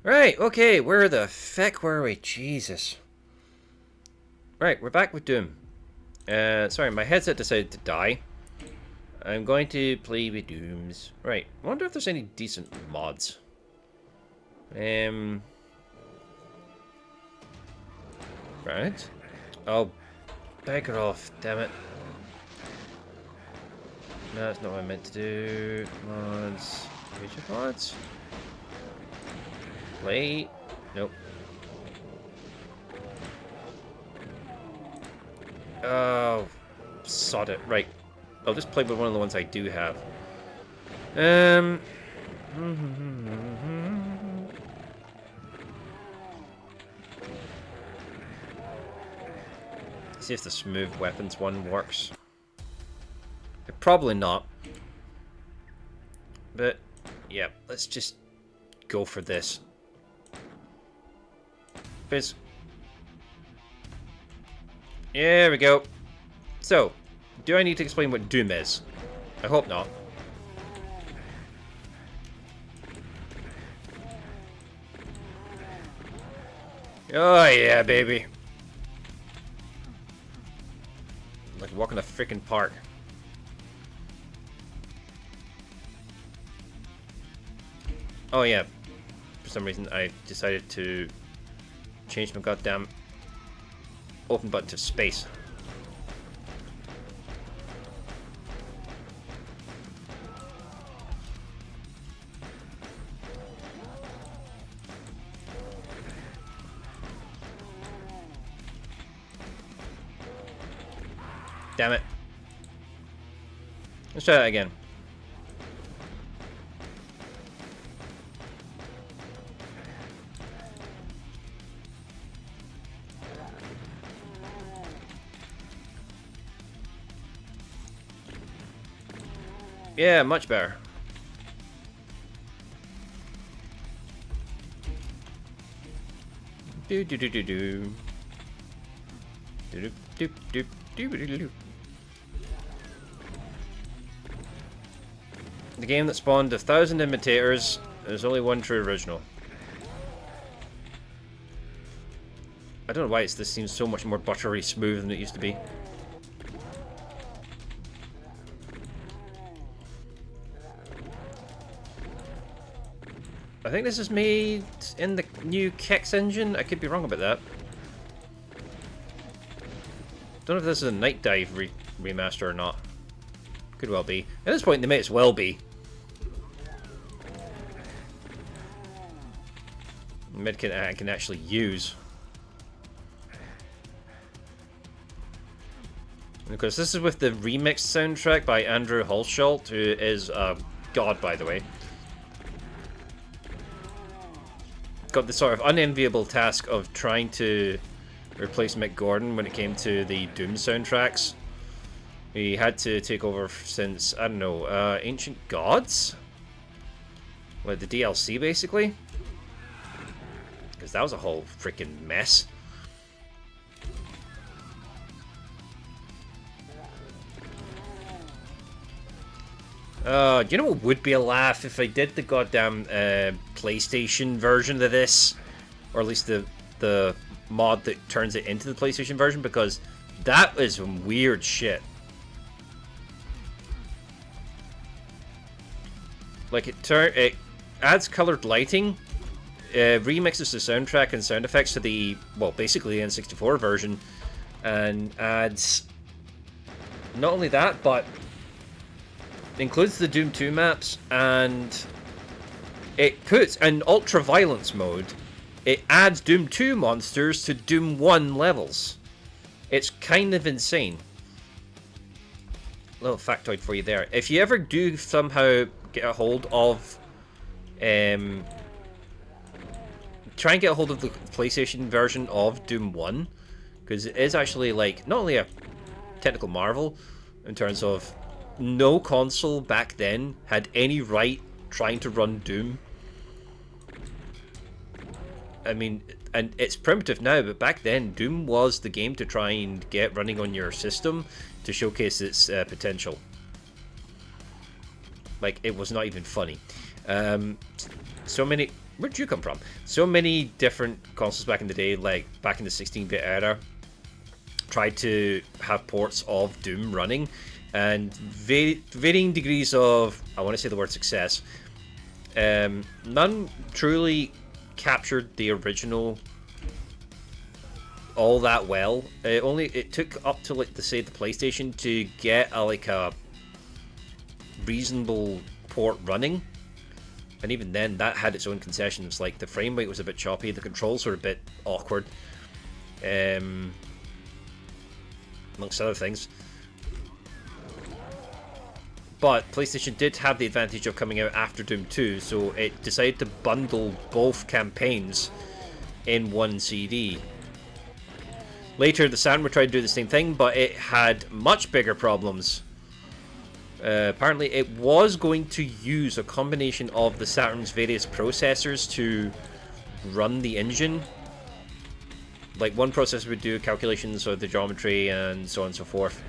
Right, okay, where the feck were we? Jesus. Right, we're back with Doom. Sorry, my headset decided to die. I'm going to play with Dooms. Right, I wonder if there's any decent mods. Right. Oh, beggar off, damn it. No, that's not what I meant to do. Mods. Future mods? Play. Nope. Oh, sod it. Right. I'll just play with one of the ones I do have. See if the smooth weapons one works. Probably not. But, yeah, let's just go for this. Biz. There we go. So, do I need to explain what Doom is? I hope not. Oh yeah, baby. Like walking a freaking park. Oh yeah. For some reason I decided to change my goddamn open button to space. Damn it. Let's try that again. Yeah, much better. Do do do do do. Do do do do do do do. The game that spawned 1,000 imitators. There's only one true original. I don't know why this seems so much more buttery smooth than it used to be. I think this is made in the new Kex engine. I could be wrong about that. Don't know if this is a Night Dive remaster or not. Could well be. At this point, they may as well be. Medkit I can actually use. Because this is with the remixed soundtrack by Andrew Hulshult, who is a god, by the way. Got the sort of unenviable task of trying to replace Mick Gordon when it came to the Doom soundtracks. He had to take over since, I don't know, Ancient Gods? Like the DLC, basically? Because that was a whole freaking mess. Do you know what would be a laugh if I did the goddamn PlayStation version of this? Or at least the mod that turns it into the PlayStation version? Because that is some weird shit. Like it adds colored lighting, remixes the soundtrack and sound effects to the, well, basically the N64 version, and adds not only that, but includes the Doom 2 maps, and it puts an ultra violence mode. It adds Doom 2 monsters to Doom 1 levels. It's kind of insane. Little factoid for you there. If you ever do somehow get a hold of try and get a hold of the PlayStation version of Doom 1, because it is actually like not only a technical marvel in terms of no console back then had any right trying to run Doom. I mean, and it's primitive now, but back then Doom was the game to try and get running on your system to showcase its potential. Like, it was not even funny. So many where'd you come from? So many different consoles back in the day, like back in the 16-bit era, tried to have ports of Doom running, and varying degrees of, I want to say the word success. None truly captured the original all that well. It took up to like the PlayStation to get a reasonable port running, and even then that had its own concessions. Like the frame rate was a bit choppy, the controls were a bit awkward, amongst other things. But PlayStation did have the advantage of coming out after Doom 2, so it decided to bundle both campaigns in one CD. Later, the Saturn tried to do the same thing, but it had much bigger problems. Apparently, it was going to use a combination of the Saturn's various processors to run the engine. Like, one processor would do calculations of the geometry and so on and so forth.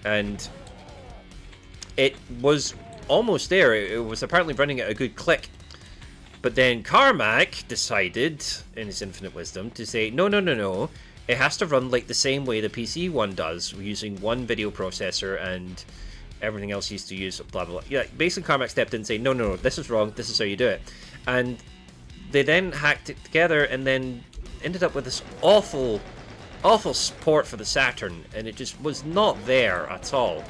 And it was almost there. It was apparently running at a good click. But then Carmack decided, in his infinite wisdom, to say, no. It has to run like the same way the PC one does, using one video processor and everything else used to use, blah, blah, blah. Yeah, basically Carmack stepped in and said, no, this is wrong, this is how you do it. And they then hacked it together and then ended up with this awful support for the Saturn, and it just was not there at all.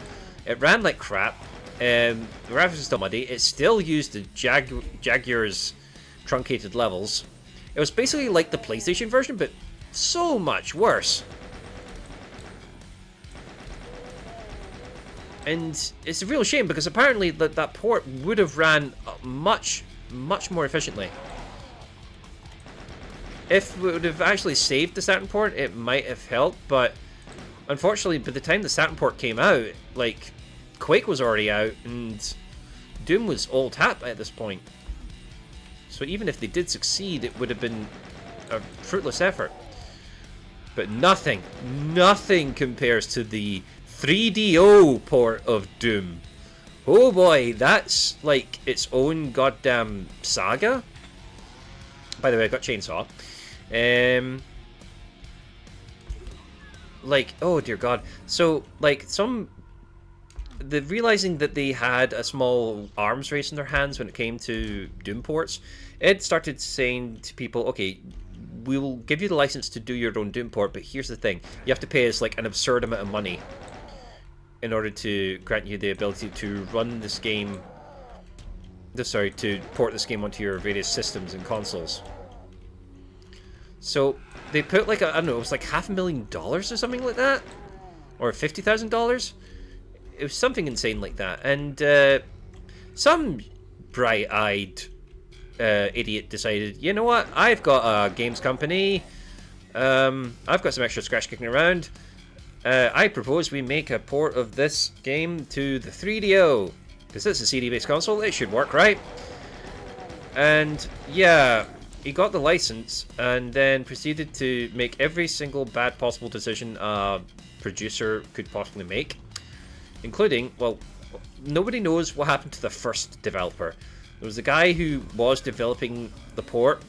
It ran like crap. The graphics was still muddy. It still used the Jaguar's truncated levels. It was basically like the PlayStation version, but so much worse. And it's a real shame, because apparently that port would have ran much more efficiently. If it would have actually saved the Saturn port, it might have helped, but unfortunately, by the time the Saturn port came out, like, Quake was already out, and Doom was old hat at this point. So even if they did succeed, it would have been a fruitless effort. But nothing compares to the 3DO port of Doom. Oh boy, that's like its own goddamn saga. By the way, I got Chainsaw. Like, oh dear god. So, like, realizing that they had a small arms race in their hands when it came to Doom ports, it started saying to people, okay, we'll give you the license to do your own Doom port, but here's the thing. You have to pay us like an absurd amount of money in order to grant you the ability to run this game, to port this game onto your various systems and consoles. So they put like I don't know, it was like $500,000 or something like that, or $50,000. It was something insane like that, and some bright-eyed idiot decided, you know what? I've got a games company. I've got some extra scratch kicking around. I propose we make a port of this game to the 3DO, because it's a CD-based console. It should work, right? And yeah, he got the license and then proceeded to make every single bad possible decision a producer could possibly make, including, well, nobody knows what happened to the first developer. There was a guy who was developing the port,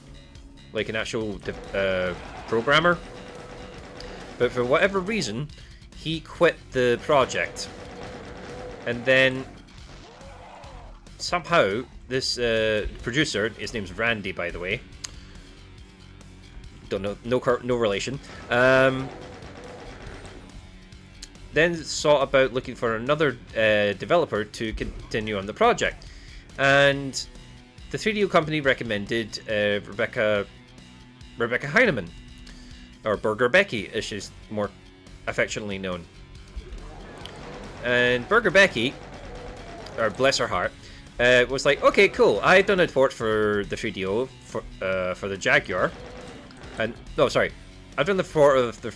like an actual programmer, but for whatever reason, he quit the project. And then somehow this producer, his name's Randy, by the way, don't know, no relation, then sought about looking for another developer to continue on the project. And the 3DO company recommended Rebecca Heinemann, or Burger Becky, as she's more affectionately known. And Burger Becky, or bless her heart, was like, okay, cool, I've done a port for the 3DO for the Jaguar, and no, sorry, I've done the port of the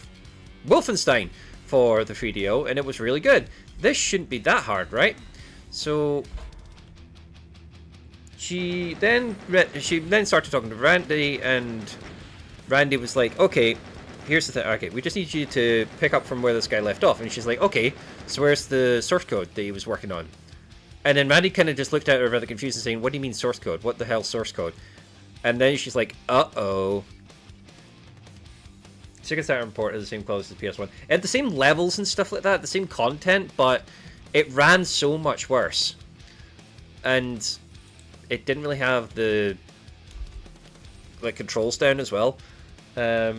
Wolfenstein for the 3DO, and it was really good. This shouldn't be that hard, right? So she then started talking to Randy, and Randy was like, okay, here's the thing. Okay, we just need you to pick up from where this guy left off. And she's like, okay, so where's the source code that he was working on? And then Randy kind of just looked at her rather confused and saying, what do you mean source code? What the hell source code? And then she's like, uh-oh. Sega Saturn port is the same quality as the PS1. It had the same levels and stuff like that, the same content, but it ran so much worse. And it didn't really have the like controls down as well. But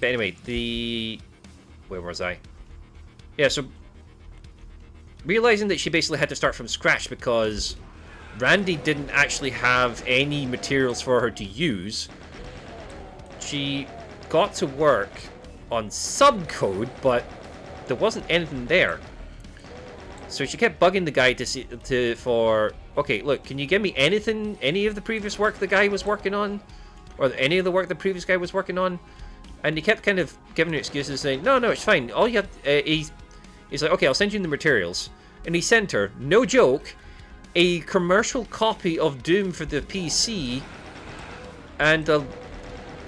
anyway, where was I? Yeah, so realizing that she basically had to start from scratch because Randy didn't actually have any materials for her to use, she got to work on some code, but there wasn't anything there. So she kept bugging the guy okay, look, can you give me any of the previous work the guy was working on, or any of the work the previous guy was working on? And he kept kind of giving her excuses, saying, no, it's fine. All you have, he's like, okay, I'll send you the materials. And he sent her, no joke, a commercial copy of Doom for the PC and a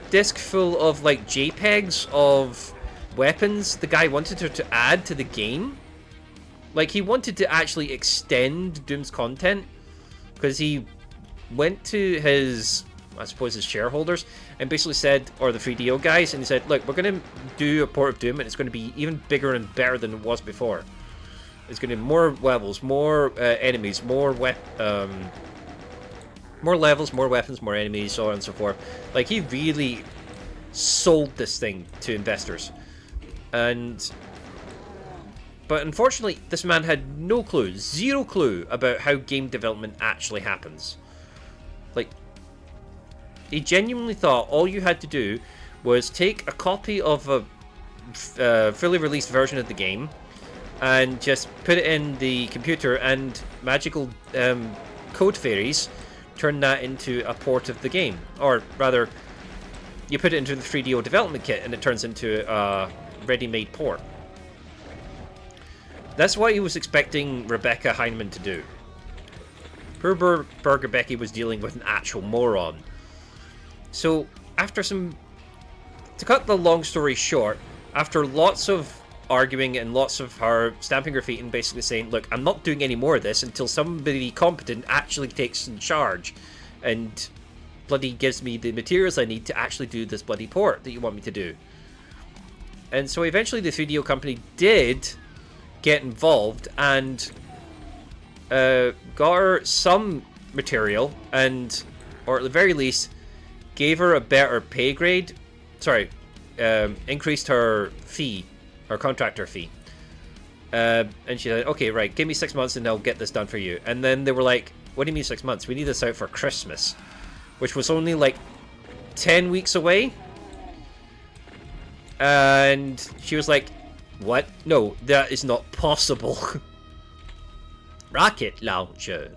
disc full of like JPEGs of weapons the guy wanted her to add to the game. Like, he wanted to actually extend Doom's content because he went to his, I suppose, his shareholders and basically said, or the 3DO guys, and he said, look, we're going to do a port of Doom and it's going to be even bigger and better than it was before. It's going to have more levels, more enemies, more levels, more weapons, more enemies, so on and so forth. Like, he really sold this thing to investors. But unfortunately, this man had no clue, zero clue about how game development actually happens. Like, he genuinely thought all you had to do was take a copy of a fully released version of the game and just put it in the computer, and magical code fairies turn that into a port of the game. Or rather, you put it into the 3DO development kit and it turns into a ready-made port. That's what he was expecting Rebecca Heinemann to do. Poor Burger Becky was dealing with an actual moron. So, to cut the long story short, after lots of arguing and lots of her stamping her feet and basically saying, look, I'm not doing any more of this until somebody competent actually takes in charge and bloody gives me the materials I need to actually do this bloody port that you want me to do. And so eventually the 3DO company did get involved and got her some material, and, or at the very least, gave her a better pay grade. Sorry, increased her fee, her contractor fee. And she said, okay, right, give me 6 months and I'll get this done for you. And then they were like, what do you mean 6 months? We need this out for Christmas, which was only like 10 weeks away. And she was like, what? No, that is not possible. Rocket launcher.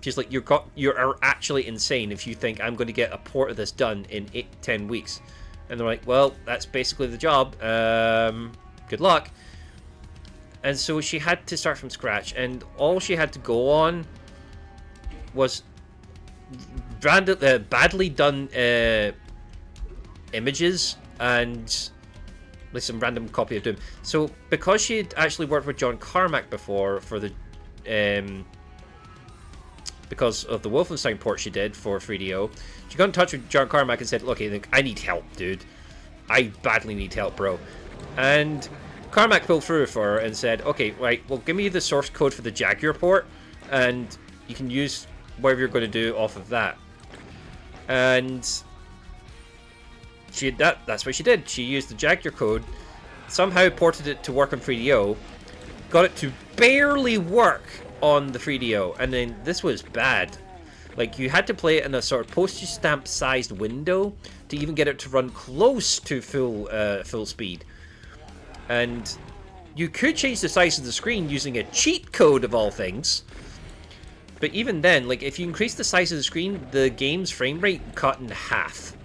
She's like, you're actually insane if you think I'm going to get a port of this done in 10 weeks. And they're like, well, that's basically the job. Good luck. And so she had to start from scratch, and all she had to go on was badly done images and like some random copy of Doom. So because she had actually worked with John Carmack before for the because of the Wolfenstein port she did for 3DO, she got in touch with John Carmack and said, look, I need help, dude. I badly need help, bro. And Carmack pulled through for her and said, okay, right, well, give me the source code for the Jaguar port, and you can use whatever you're going to do off of that. And that's what she did. She used the Jaguar code, somehow ported it to work on 3DO, got it to barely work on the 3DO, and then this was bad. Like, you had to play it in a sort of postage stamp sized window to even get it to run close to full speed. And you could change the size of the screen using a cheat code of all things. But even then, like, if you increase the size of the screen, the game's frame rate cut in half.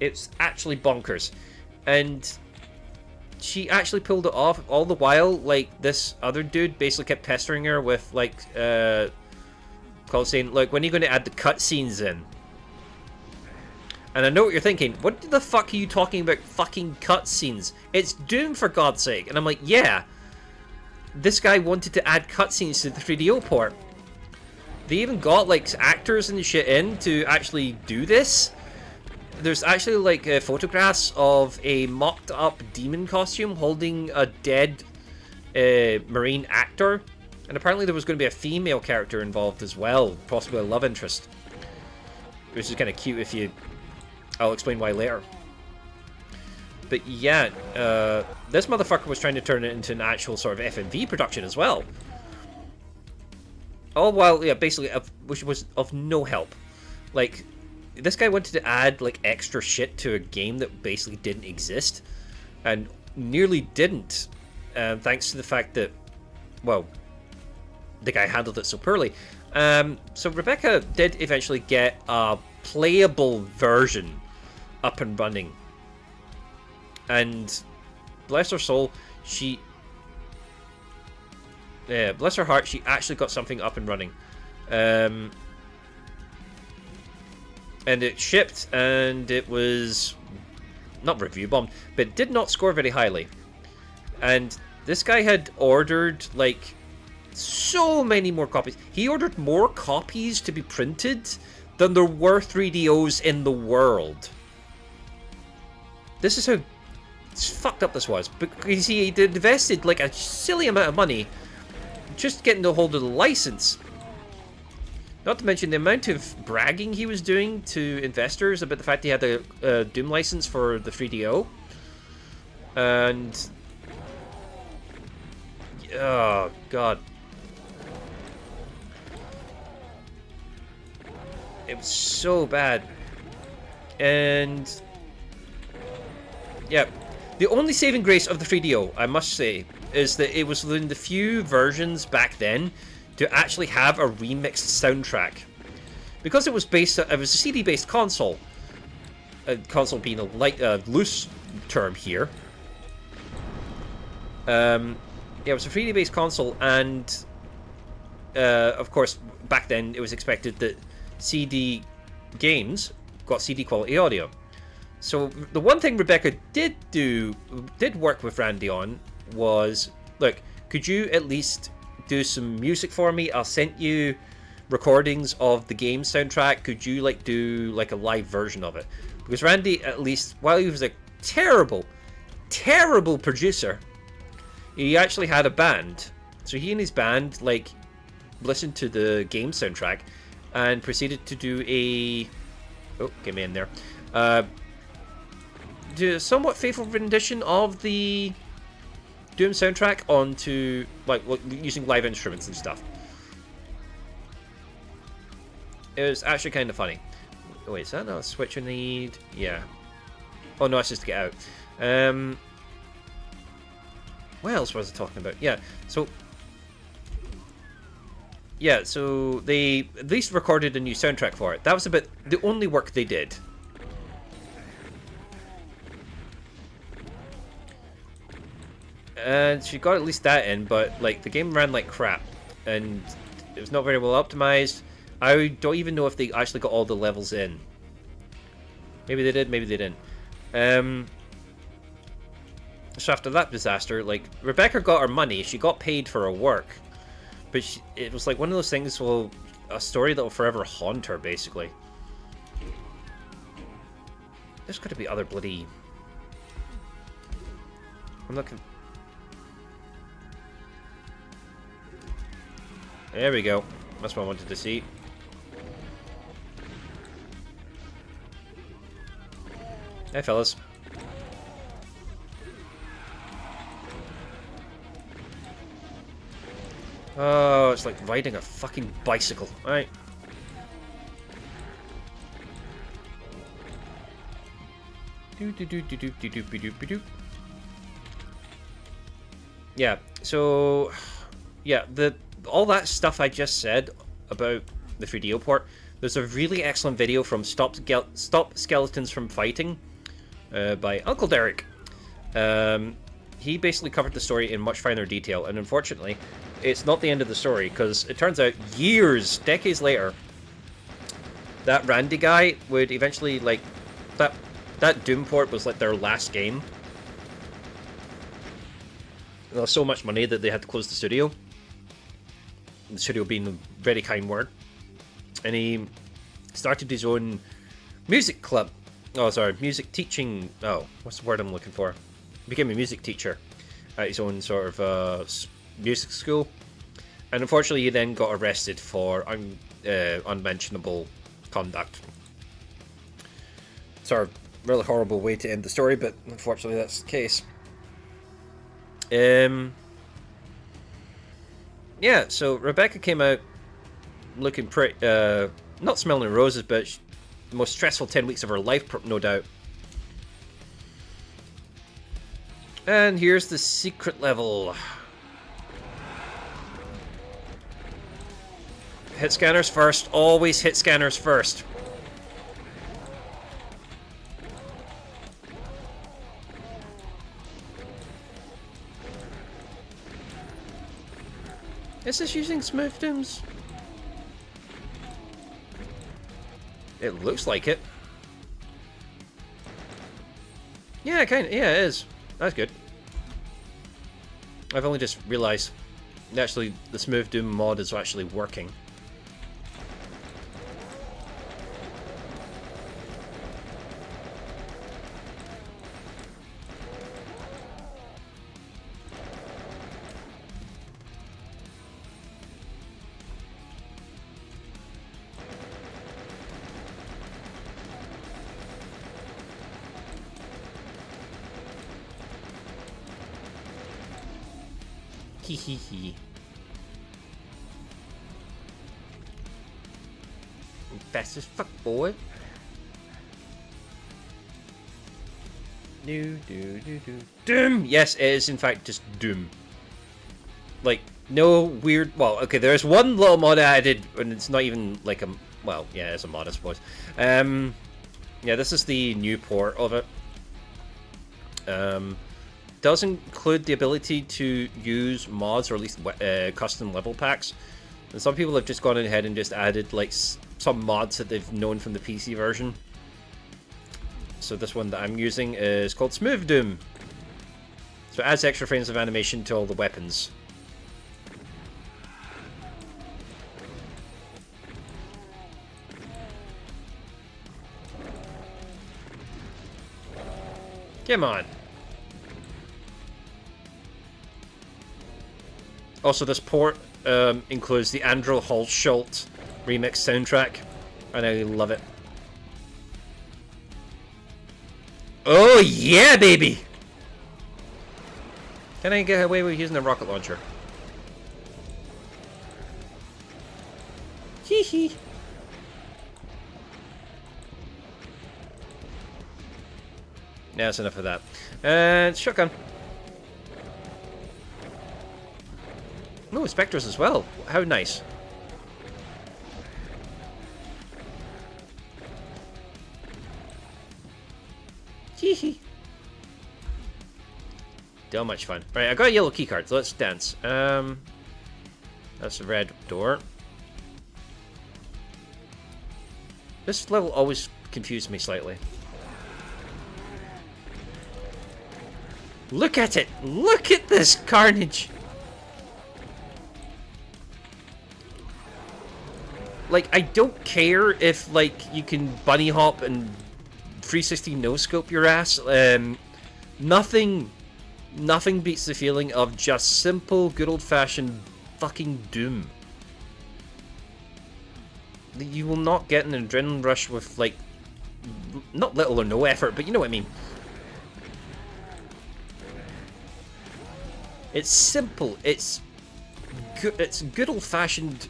It's actually bonkers. And she actually pulled it off all the while. Like, this other dude basically kept pestering her with, like, saying, look, when are you going to add the cutscenes in? And I know what you're thinking. What the fuck are you talking about fucking cutscenes? It's Doom, for God's sake. And I'm like, yeah. this guy wanted to add cutscenes to the 3DO port. They even got like actors and shit in to actually do this. There's actually like photographs of a mocked up demon costume holding a dead Marine actor. And apparently there was going to be a female character involved as well, possibly a love interest. Which is kind of cute if you... I'll explain why later. But yeah, this motherfucker was trying to turn it into an actual sort of FMV production as well. All while, yeah, basically, which was of no help. Like, this guy wanted to add, like, extra shit to a game that basically didn't exist. And nearly didn't. Thanks to the fact that, well, the guy handled it so poorly. So Rebecca did eventually get a playable version up and running. And bless her soul, she... Yeah, bless her heart, she actually got something up and running. And it shipped, and it was... not review bombed, but did not score very highly. And this guy had ordered, like, so many more copies. He ordered more copies to be printed than there were 3DOs in the world. This is how fucked up this was. Because he invested, like, a silly amount of money just getting a hold of the license. Not to mention the amount of bragging he was doing to investors about the fact he had a Doom license for the 3DO. And... oh, God. It was so bad. And... yeah. The only saving grace of the 3DO, I must say, is that it was one of the few versions back then to actually have a remixed soundtrack. Because it was based, it was a CD-based console. Console being a light, loose term here. Yeah, it was a 3D-based console, and of course, back then it was expected that CD games got CD quality audio. So the one thing Rebecca did work with Randy on was, look, could you at least do some music for me? I'll send you recordings of the game soundtrack. Could you like do like a live version of it? Because Randy, at least, while he was a terrible producer, he actually had a band. So he and his band like listened to the game soundtrack and proceeded to do a... oh, get me in there. Do a somewhat faithful rendition of the Doom soundtrack onto, like using live instruments and stuff. It was actually kind of funny. Oh, wait, is that not a switch I need? Yeah. Oh no, it's just to get out. What else was I talking about? Yeah, so... yeah, so they at least recorded a new soundtrack for it. That was about the only work they did. And she got at least that in, but like the game ran like crap, and it was not very well optimized. I don't even know if they actually got all the levels in. Maybe they did, maybe they didn't. So after that disaster, like Rebecca got her money, she got paid for her work, but it was like one of those things. Well, a story that will forever haunt her, basically. There's got to be other bloody. I'm looking. There we go. That's what I wanted to see. Hey, fellas. Oh, it's like riding a fucking bicycle. Alright. Yeah, so... yeah, all that stuff I just said about the 3DO port, there's a really excellent video from Stop Skeletons from Fighting by Uncle Derek. He basically covered the story in much finer detail, and unfortunately, it's not the end of the story, because it turns out decades later, that Randy guy would eventually, like, that Doom port was like their last game. There was so much money that they had to close the studio. The studio being a very kind word. And he started his own music club. Oh, sorry, music teaching. Oh, what's the word I'm looking for? Became a music teacher at his own sort of music school. And unfortunately, he then got arrested for unmentionable conduct. Sort of really horrible way to end the story, but unfortunately, that's the case. Yeah, so Rebecca came out looking pretty, not smelling roses, but the most stressful 10 weeks of her life, no doubt. And here's the secret level. Hit scanners first. Always hit scanners first. Is this using smooth dooms? It looks like it. Yeah, kind of. Yeah, it is. That's good. I've only just realised actually the smooth doom mod is actually working. Hee. Fast as fuck, boy. Do. Doom! Yes, it is in fact just Doom. Like, no weird... Well, okay, there's one little mod I added, and it's not even like a... Well, yeah, it's a mod, I suppose. Yeah, this is the new port of it. Does include the ability to use mods, or at least custom level packs. And some people have just gone ahead and just added like some mods that they've known from the PC version. So this one that I'm using is called Smooth Doom. So it adds extra frames of animation to all the weapons. Come on. Also, this port includes the Andrew Hulshult remix soundtrack, and I love it. Oh yeah, baby! Can I get away with using a rocket launcher? Hee hee. Yeah, that's enough of that. And shotgun. Oh, Spectres as well. How nice. Hee. Still much fun. Right, I got a yellow keycard, so let's dance. That's a red door. This level always confused me slightly. Look at it! Look at this carnage! Like, I don't care if, like, you can bunny hop and 360 no-scope your ass. Nothing beats the feeling of just simple, good old-fashioned fucking Doom. You will not get an adrenaline rush with, like, not little or no effort, but you know what I mean. It's simple. It's good old-fashioned...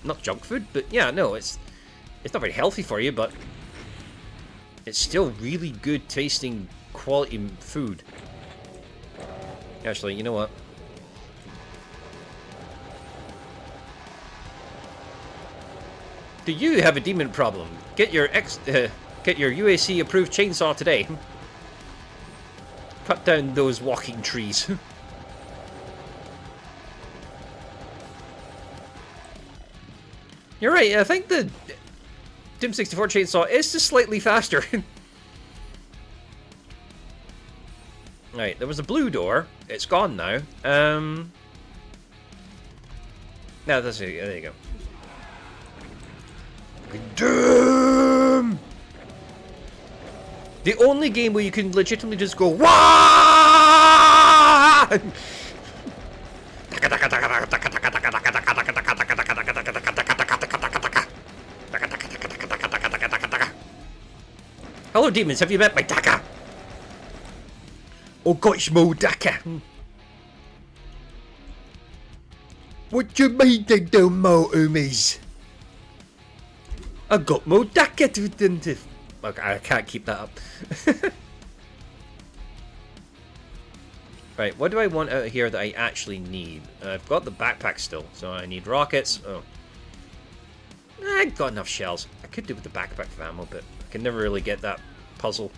Not junk food, but yeah, no, it's not very healthy for you, but it's still really good tasting quality food. Actually, you know what? Do you have a demon problem? Get your UAC approved chainsaw today. Cut down those walking trees. You're right, I think the Doom 64 chainsaw is just slightly faster. Right, there was a blue door. It's gone now. No, that's it. There you go. Damn! The only game where you can legitimately just go WAH! Hello, demons. Have you met my Daka? Oh, gosh, mo Daka. What you mean they do mo umis? I got mo Daka to them. Okay, I can't keep that up. Right, what do I want out here that I actually need? I've got the backpack still, so I need rockets. Oh. I've got enough shells. I could do with the backpack for ammo, but I can never really get that puzzle.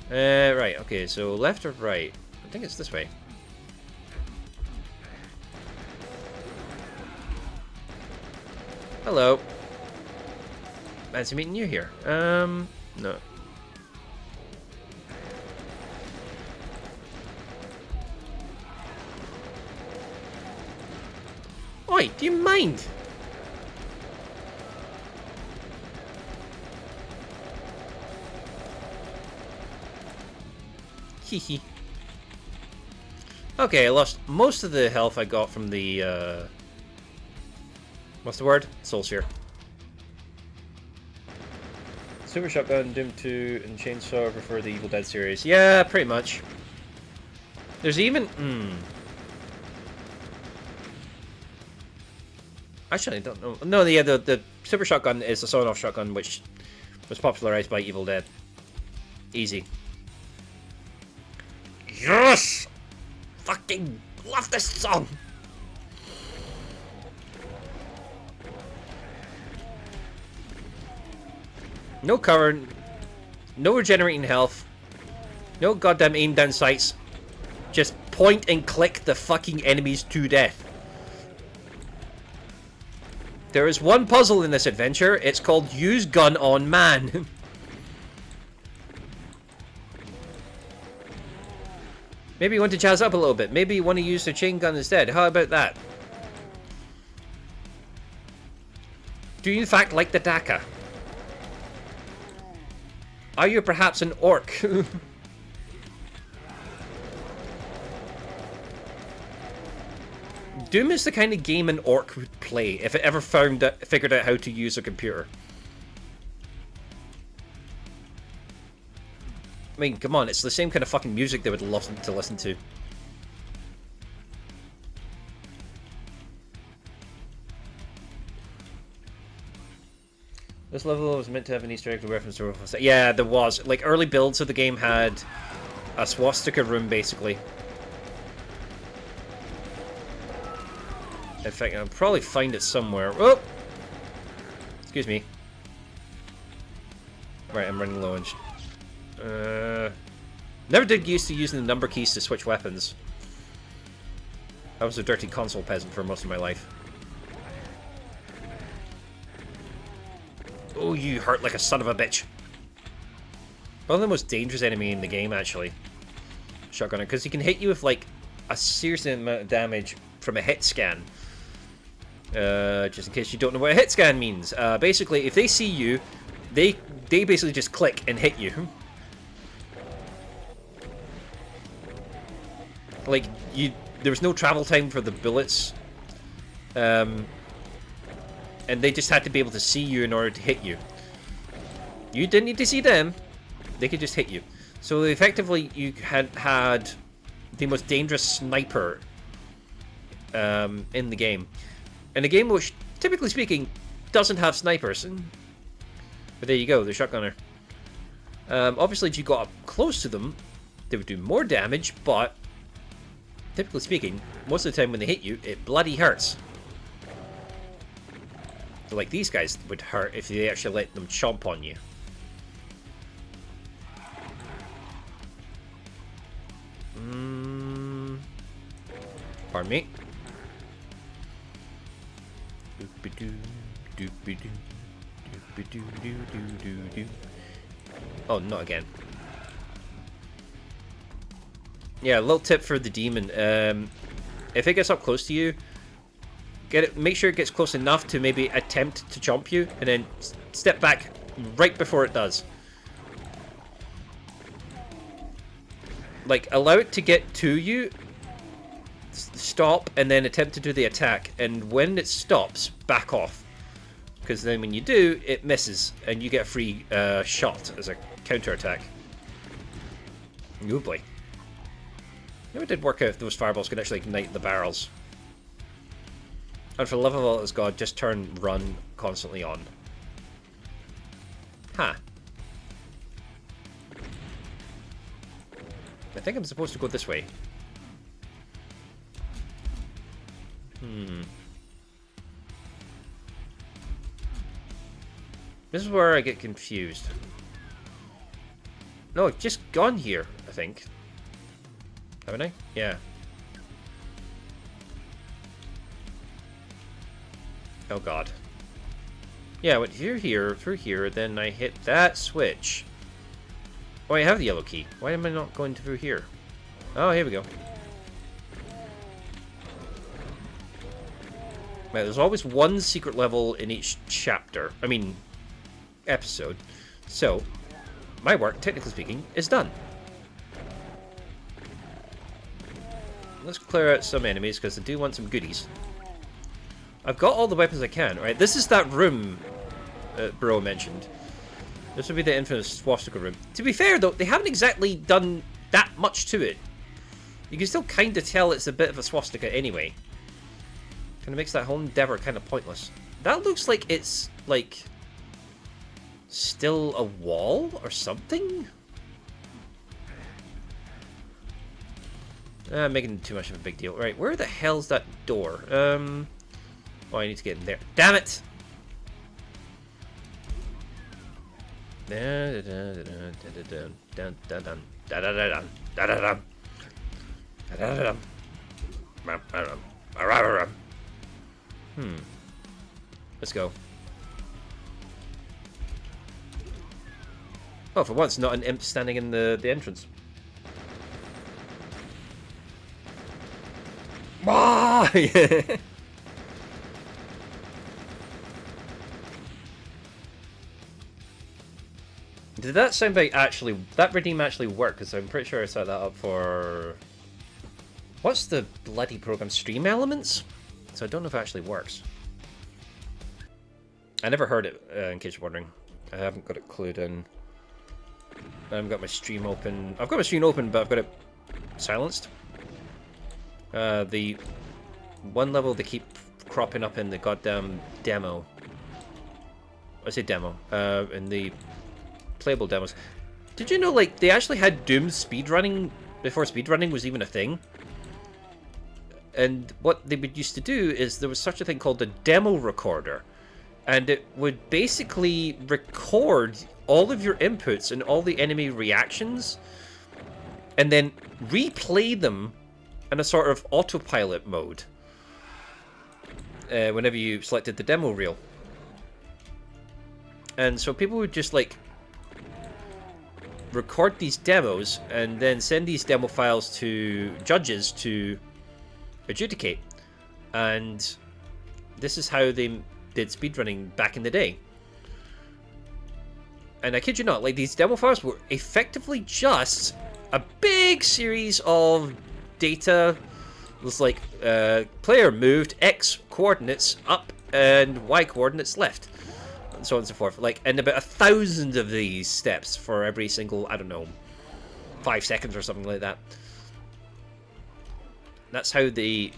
Right, okay, so left or right? I think it's this way. Hello. Fancy meeting you here. No. Oi, do you mind? Hehe. Okay, I lost most of the health I got from the, what's the word? Soul Sphere. Super Shotgun, Doom 2, and Chainsaw prefer the Evil Dead series. Yeah, pretty much. There's even... Actually, I don't know. No, yeah, the Super Shotgun is a sawn-off shotgun, which was popularized by Evil Dead. Easy. Yes! Fucking love this song! No cover, no regenerating health, no goddamn aim down sights. Just point and click the fucking enemies to death. There is one puzzle in this adventure. It's called Use Gun on Man. Maybe you want to jazz up a little bit. Maybe you want to use the chain gun instead. How about that? Do you in fact like the Daka? Are you perhaps an orc? Doom is the kind of game an orc would play if it ever figured out how to use a computer. I mean, come on, it's the same kind of fucking music they would love to listen to. This level was meant to have an Easter egg to reference to... Yeah, there was. Like, early builds of the game had a swastika room, basically. In fact, I'll probably find it somewhere. Oh! Excuse me. Right, I'm running low on... Never did used to using the number keys to switch weapons. I was a dirty console peasant for most of my life. Oh, you hurt like a son of a bitch. One of the most dangerous enemy in the game, actually. Shotgunner, because he can hit you with, like, a serious amount of damage from a hit scan. Just in case you don't know what a hit scan means. Basically, if they see you, they basically just click and hit you. Like, there was no travel time for the bullets. And they just had to be able to see you in order to hit you. You didn't need to see them. They could just hit you. So effectively, you had the most dangerous sniper in the game. In a game which, typically speaking, doesn't have snipers. But there you go, the shotgunner. Obviously, if you got up close to them, they would do more damage, but typically speaking, most of the time when they hit you, it bloody hurts. So, like, these guys would hurt if they actually let them chomp on you. Pardon me. Oh, not again. Yeah, a little tip for the demon. If it gets up close to you, make sure it gets close enough to maybe attempt to jump you, and then step back right before it does. Like, allow it to get to you, stop, and then attempt to do the attack. And when it stops, back off. Because then when you do, it misses, and you get a free shot as a counter-attack. Oh boy. Never did work out if those fireballs could actually ignite the barrels. And for the love of all that's God, just turn run constantly on. Huh. I think I'm supposed to go this way. This is where I get confused. No, I've just gone here, I think. Haven't I? Yeah. Oh god. Yeah, I went through here, then I hit that switch. Oh, I have the yellow key. Why am I not going through here? Oh, here we go. Right, there's always one secret level in each chapter. I mean, episode. So, my work, technically speaking, is done. Let's clear out some enemies, because I do want some goodies. I've got all the weapons I can, right? This is that room Bro mentioned. This would be the infamous swastika room. To be fair, though, they haven't exactly done that much to it. You can still kind of tell it's a bit of a swastika anyway. Kind of makes that whole endeavor kind of pointless. That looks like it's, like, still a wall or something? Making too much of a big deal. Right, where the hell's that door? Oh, I need to get in there. Damn it! Let's go. Oh, for once, not an imp standing in the entrance. Ah! Did that soundbite actually... That redeem actually work? Because I'm pretty sure I set that up for... What's the bloody program? Stream Elements? So I don't know if it actually works. I never heard it, in case you're wondering. I haven't got it clued in. I haven't got my stream open. I've got my stream open, but I've got it silenced. The one level they keep cropping up in the goddamn demo. I say demo. In the playable demos. Did you know, like, they actually had Doom speedrunning before speedrunning was even a thing? And what they would used to do is there was such a thing called a demo recorder. And it would basically record all of your inputs and all the enemy reactions and then replay them in a sort of autopilot mode whenever you selected the demo reel. And so people would just, like, record these demos and then send these demo files to judges to adjudicate. And this is how they did speedrunning back in the day. And I kid you not, like, these demo files were effectively just a big series of data. It was like, player moved X coordinates up and Y coordinates left. And so on and so forth. Like, and about 1,000 of these steps for every single, I don't know, 5 seconds or something like that. That's how they...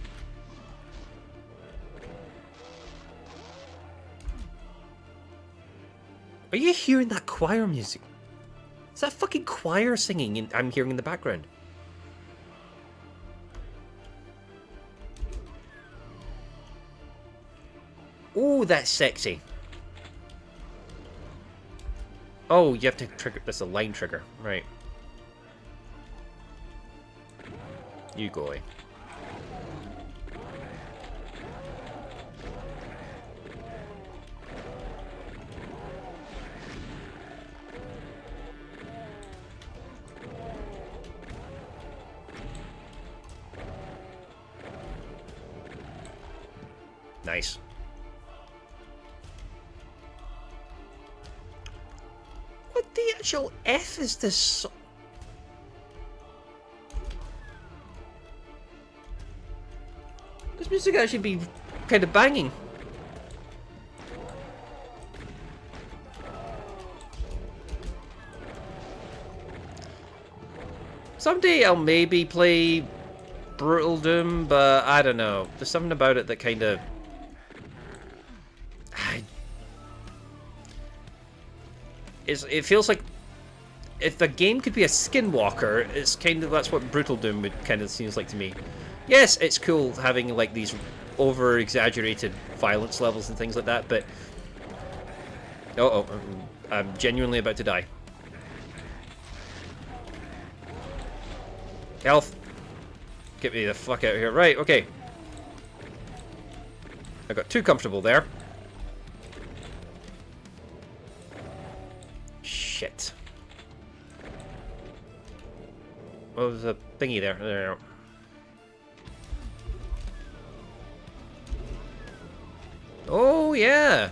Are you hearing that choir music? Is that fucking choir singing I'm hearing in the background? Ooh, that's sexy. Oh, you have to trigger... That's a line trigger. Right. You go away. Nice. What the actual F is this? This music actually be kind of banging. Someday I'll maybe play Brutal Doom, but I don't know. There's something about it that kind of... It feels like if the game could be a skinwalker, it's kind of... That's what Brutal Doom would kind of seems like to me. Yes, it's cool having like these over-exaggerated violence levels and things like that, but... Uh-oh, I'm genuinely about to die. Health. Get me the fuck out of here. Right, okay. I got too comfortable there. Shit. What was the thingy there? There. Oh, yeah.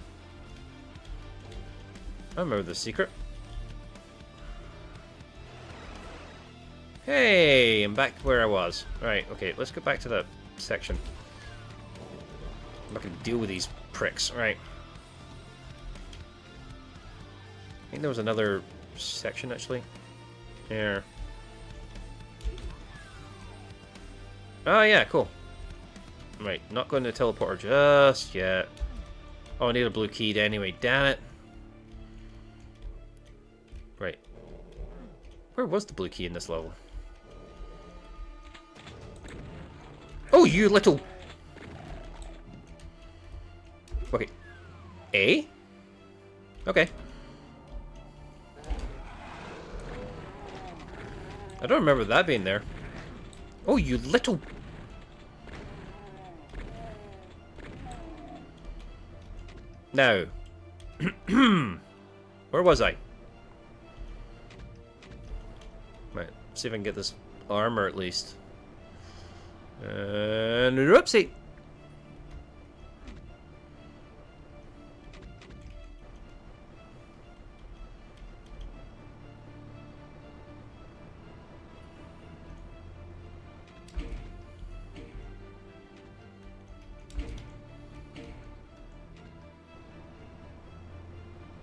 I remember the secret. Hey, I'm back where I was. Right, okay, let's go back to the section. I'm not going to deal with these pricks. Right. I think there was another section, actually. Here. Oh, yeah, cool. Right, not going to teleporter just yet. Oh, I need a blue key anyway, damn it. Right. Where was the blue key in this level? Oh, you little... Okay. A? Okay. I don't remember that being there. Oh, you little... Now. Where was I? Right, see if I can get this armor at least. And whoopsie!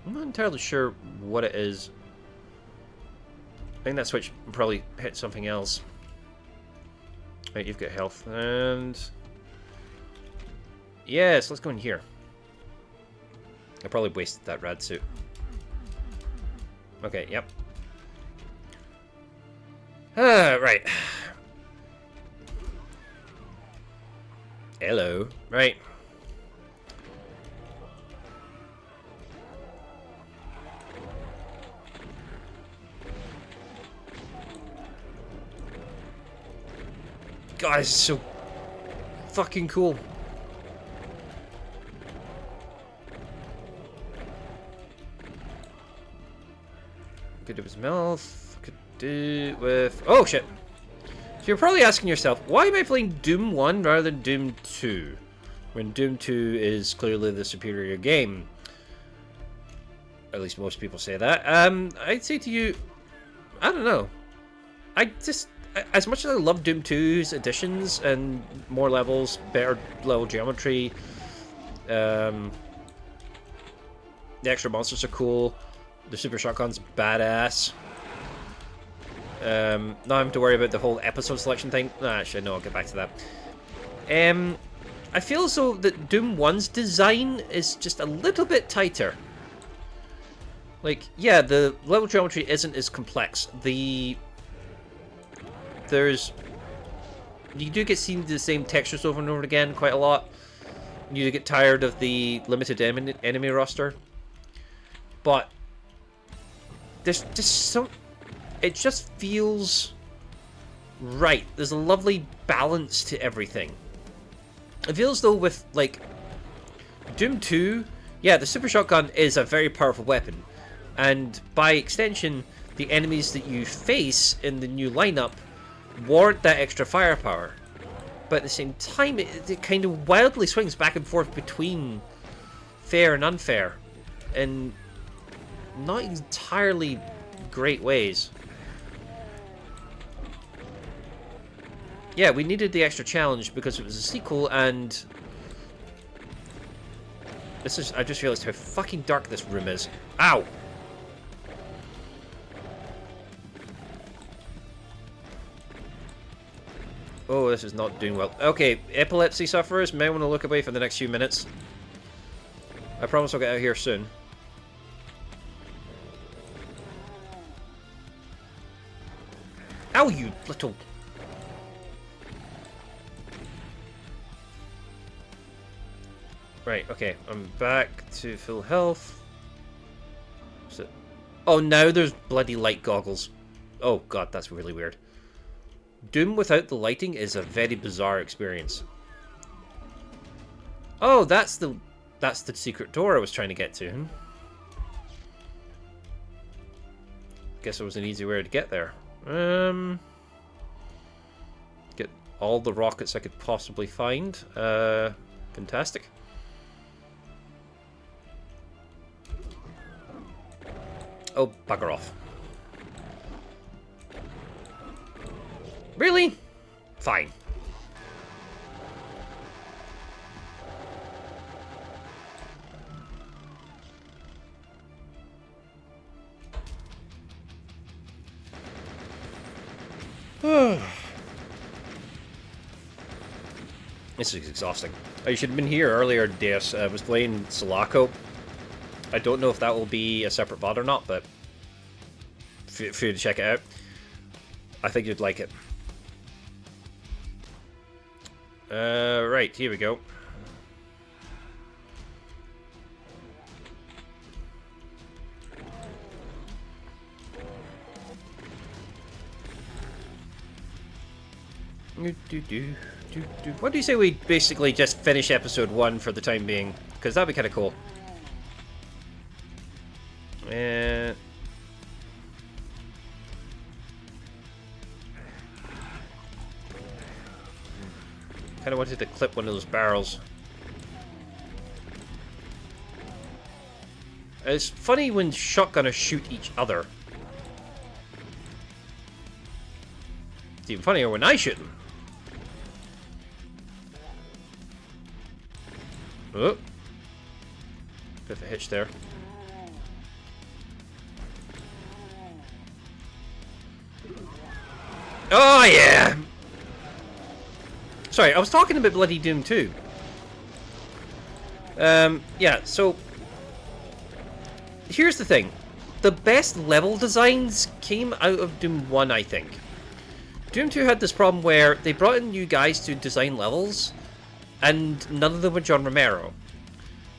I'm not entirely sure what it is. I think that switch probably hit something else. Right, you've got health, and... Yes, let's go in here. I probably wasted that rad suit. Okay, yep. Right. Hello. Right. God, this is so fucking cool. Could do with mouth. Could do with... Oh, shit. So you're probably asking yourself, why am I playing Doom 1 rather than Doom 2? When Doom 2 is clearly the superior game. At least most people say that. I'd say to you, I don't know. I just... As much as I love Doom 2's additions and more levels, better level geometry, the extra monsters are cool, the super shotgun's badass. Not having to worry about the whole episode selection thing. Actually, no, I'll get back to that. I feel as though that Doom 1's design is just a little bit tighter. Like, yeah, the level geometry isn't as complex. You do get seen the same textures over and over again quite a lot. You do get tired of the limited enemy roster. But there's just some... It just feels right. There's a lovely balance to everything. It feels though with, like, Doom 2, yeah, the super shotgun is a very powerful weapon. And by extension, the enemies that you face in the new lineup warrant that extra firepower. but at the same time, it kind of wildly swings back and forth between fair and unfair, in not entirely great ways. Yeah, we needed the extra challenge because it was a sequel, and this is... I just realized how fucking dark this room is. Ow! Oh, this is not doing well. Okay, epilepsy sufferers may want to look away for the next few minutes. I promise I'll get out of here soon. Ow, you little... Right, okay, I'm back to full health. So... Oh, now there's bloody light goggles. Oh god, that's really weird. Doom without the lighting is a very bizarre experience. Oh, that's the secret door I was trying to get to. Guess it was an easy way to get there. Get all the rockets I could possibly find. Fantastic. Oh, bugger off. Really? Fine. This is exhausting. I should have been here earlier, Deus. I was playing Selaco. I don't know if that will be a separate VOD or not, but feel free to check it out. I think you'd like it. Right, here we go. What do you say we basically just finish episode 1 for the time being? Because that'd be kind of cool. Kind of wanted to clip one of those barrels. It's funny when shotgunners shoot each other. It's even funnier when I shoot them. Oh. Bit of a hitch there. Oh, yeah! Sorry, I was talking about bloody Doom 2. Yeah, so... Here's the thing. The best level designs came out of Doom 1, I think. Doom 2 had this problem where they brought in new guys to design levels, and none of them were John Romero.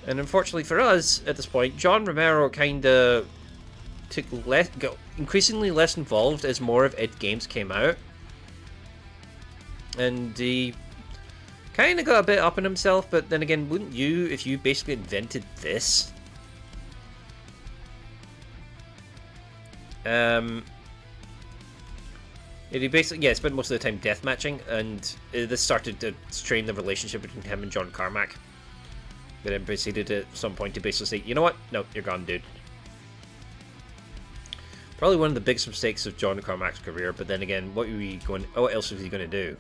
And unfortunately for us, at this point, John Romero kinda got increasingly less involved as more of id games came out. And he kinda got a bit up on himself, but then again, wouldn't you if you basically invented this? He basically, spent most of the time deathmatching, and this started to strain the relationship between him and John Carmack. But then proceeded at some point to basically say, you know what? No, you're gone, dude. Probably one of the biggest mistakes of John Carmack's career, but then again, what else was he going to do?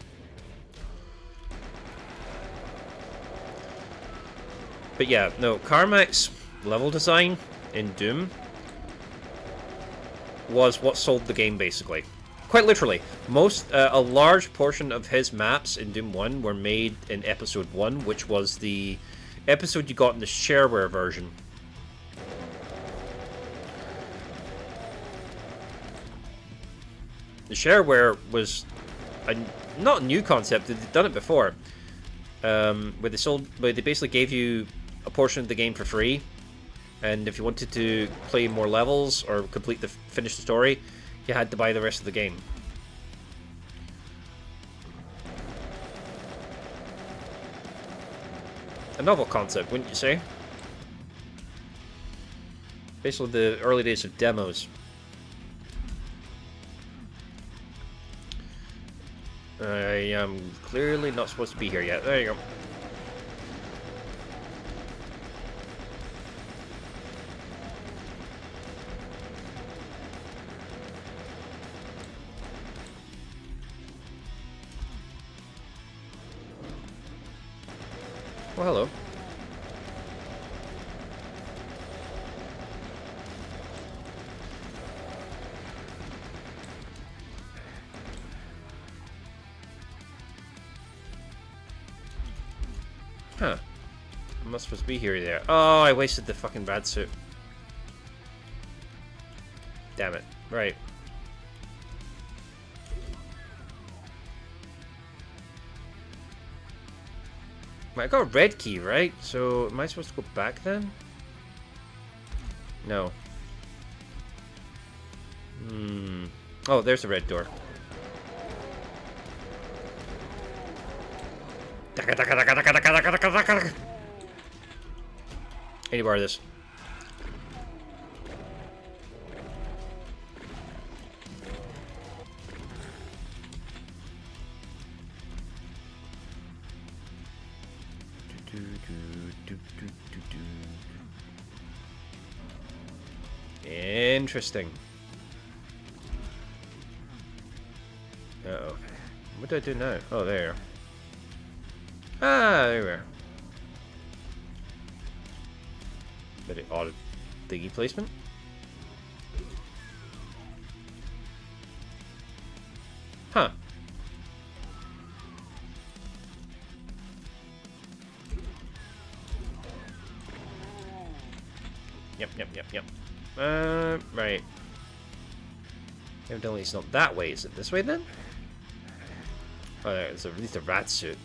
But yeah, no, Carmack's level design in Doom was what sold the game, basically. Quite literally. A large portion of his maps in Doom 1 were made in Episode 1, which was the episode you got in the shareware version. The shareware was not a new concept, they'd done it before. Where they basically gave you a portion of the game for free, and if you wanted to play more levels or finish the story, you had to buy the rest of the game. A novel concept, wouldn't you say? Basically the early days of demos. I am clearly not supposed to be here yet. There you go. Well, hello. Huh. I'm not supposed to be here there. Oh, I wasted the fucking rad suit. Damn it. Right. I got a red key, right? So, am I supposed to go back then? No. Oh, there's the red door. I need to borrow this. Interesting. Uh-oh. What do I do now? Oh, there. Ah, there we are. Very odd thingy placement. Huh. Yep. Right. Evidently it's not that way. Is it this way then? Oh, it's at least a rat suit.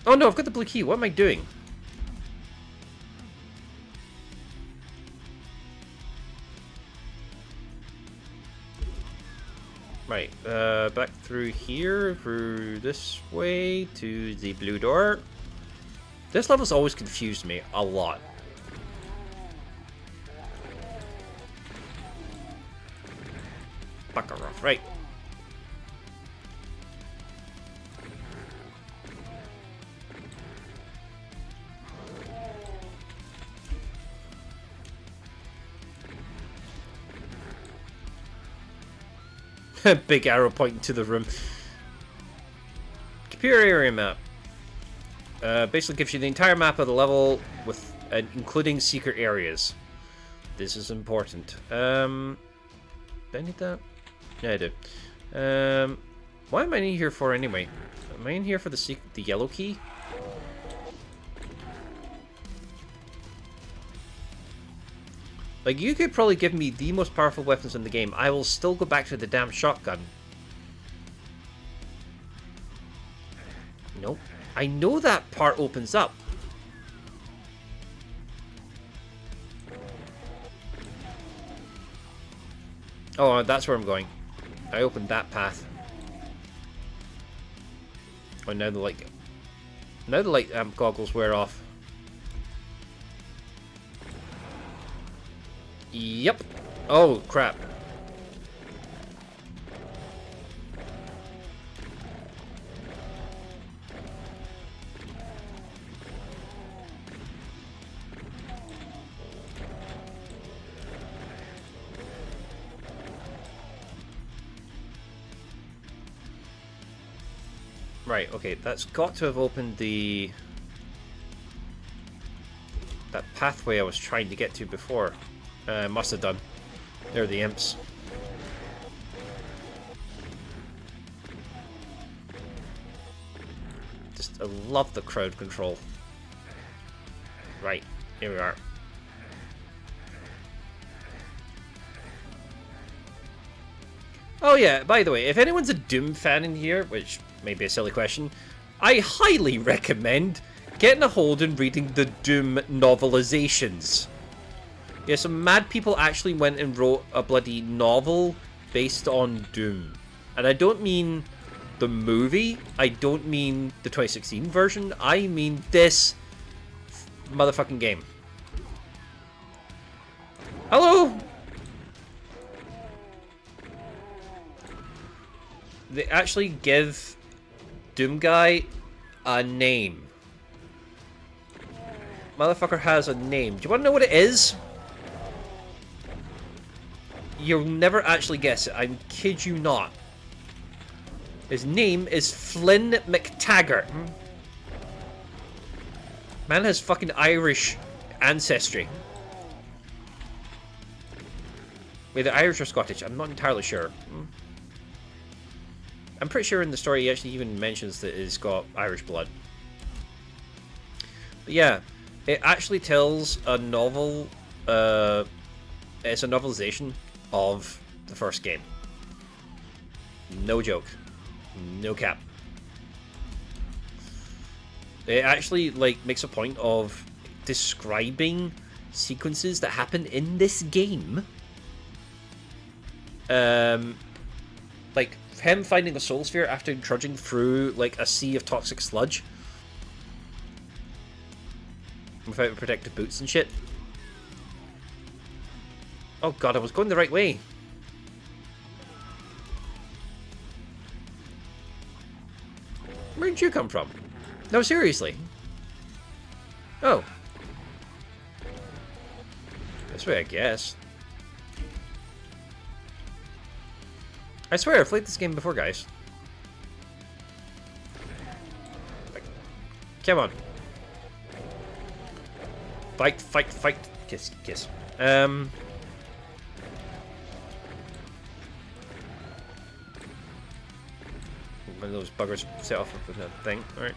Oh no, I've got the blue key. What am I doing? Right, back through here, through this way to the blue door. This level's always confused me a lot. Fuck off, right. Big arrow pointing to the room. Computer area map. Basically gives you the entire map of the level with including secret areas. This is important. Do I need that? Yeah, I do. Why am I in here for anyway? Am I in here for the yellow key? Like, you could probably give me the most powerful weapons in the game. I will still go back to the damn shotgun. Nope. I know that part opens up. Oh, that's where I'm going. I opened that path. Oh, now the light... Now the light goggles wear off. Yep. Oh, crap. Right, okay, that's got to have opened the... that pathway I was trying to get to before. Must have done. They're the imps. Just, I love the crowd control. Right, here we are. Oh yeah, by the way, if anyone's a Doom fan in here, which may be a silly question, I highly recommend getting a hold and reading the Doom novelizations. Yeah, some mad people actually went and wrote a bloody novel based on Doom. And I don't mean the movie, I don't mean the 2016 version, I mean this motherfucking game. Hello! They actually give Doom Guy a name. Motherfucker has a name. Do you want to know what it is? You'll never actually guess it. I kid you not. His name is Flynn McTaggart. Man has fucking Irish ancestry. Either Irish or Scottish. I'm not entirely sure. I'm pretty sure in the story he actually even mentions that he's got Irish blood. But yeah, it actually tells a novel. It's a novelization of the first game. No joke. No cap. It actually like makes a point of describing sequences that happen in this game. Like him finding a soul sphere after trudging through like a sea of toxic sludge without protective boots and shit. Oh god, I was going the right way. Where did you come from? No, seriously. Oh. This way, I guess. I swear, I've played this game before, guys. Come on. Fight, fight, fight. Kiss, kiss. One of those buggers set off with a thing. Alright.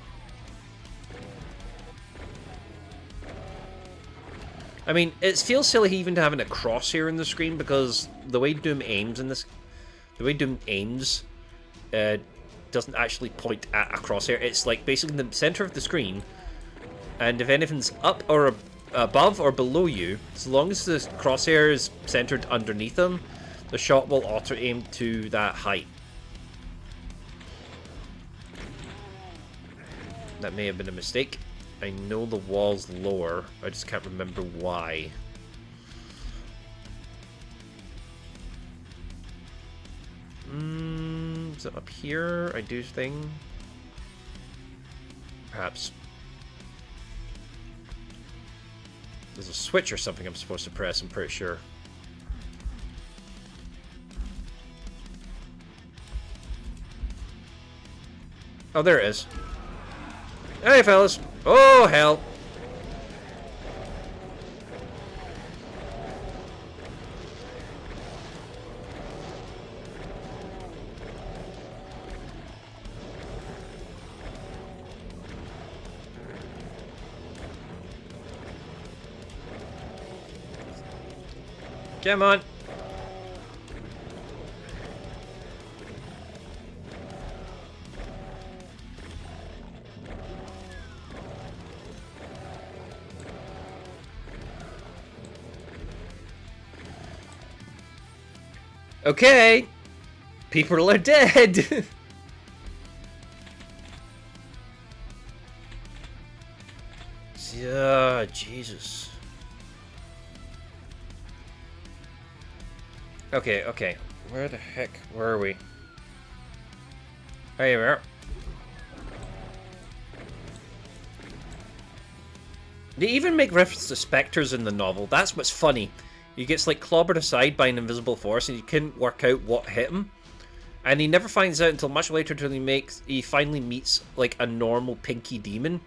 I mean, it feels silly even to having a crosshair in the screen because the way Doom aims in this... The way Doom aims doesn't actually point at a crosshair. It's like basically in the center of the screen, and if anything's up or above or below you, as long as the crosshair is centered underneath them, the shot will auto-aim to that height. That may have been a mistake. I know the wall's lower, I just can't remember why. Is it up here? I do thing? Perhaps. There's a switch or something I'm supposed to press, I'm pretty sure. Oh, there it is. Hey, fellas. Oh, hell. Come on. Okay. People are dead. Yeah, Jesus. Okay, okay. Where the heck were we? There we are. They even make reference to specters in the novel. That's what's funny. He gets like clobbered aside by an invisible force and he couldn't work out what hit him. And he never finds out until much later until he finally meets like a normal pinky demon.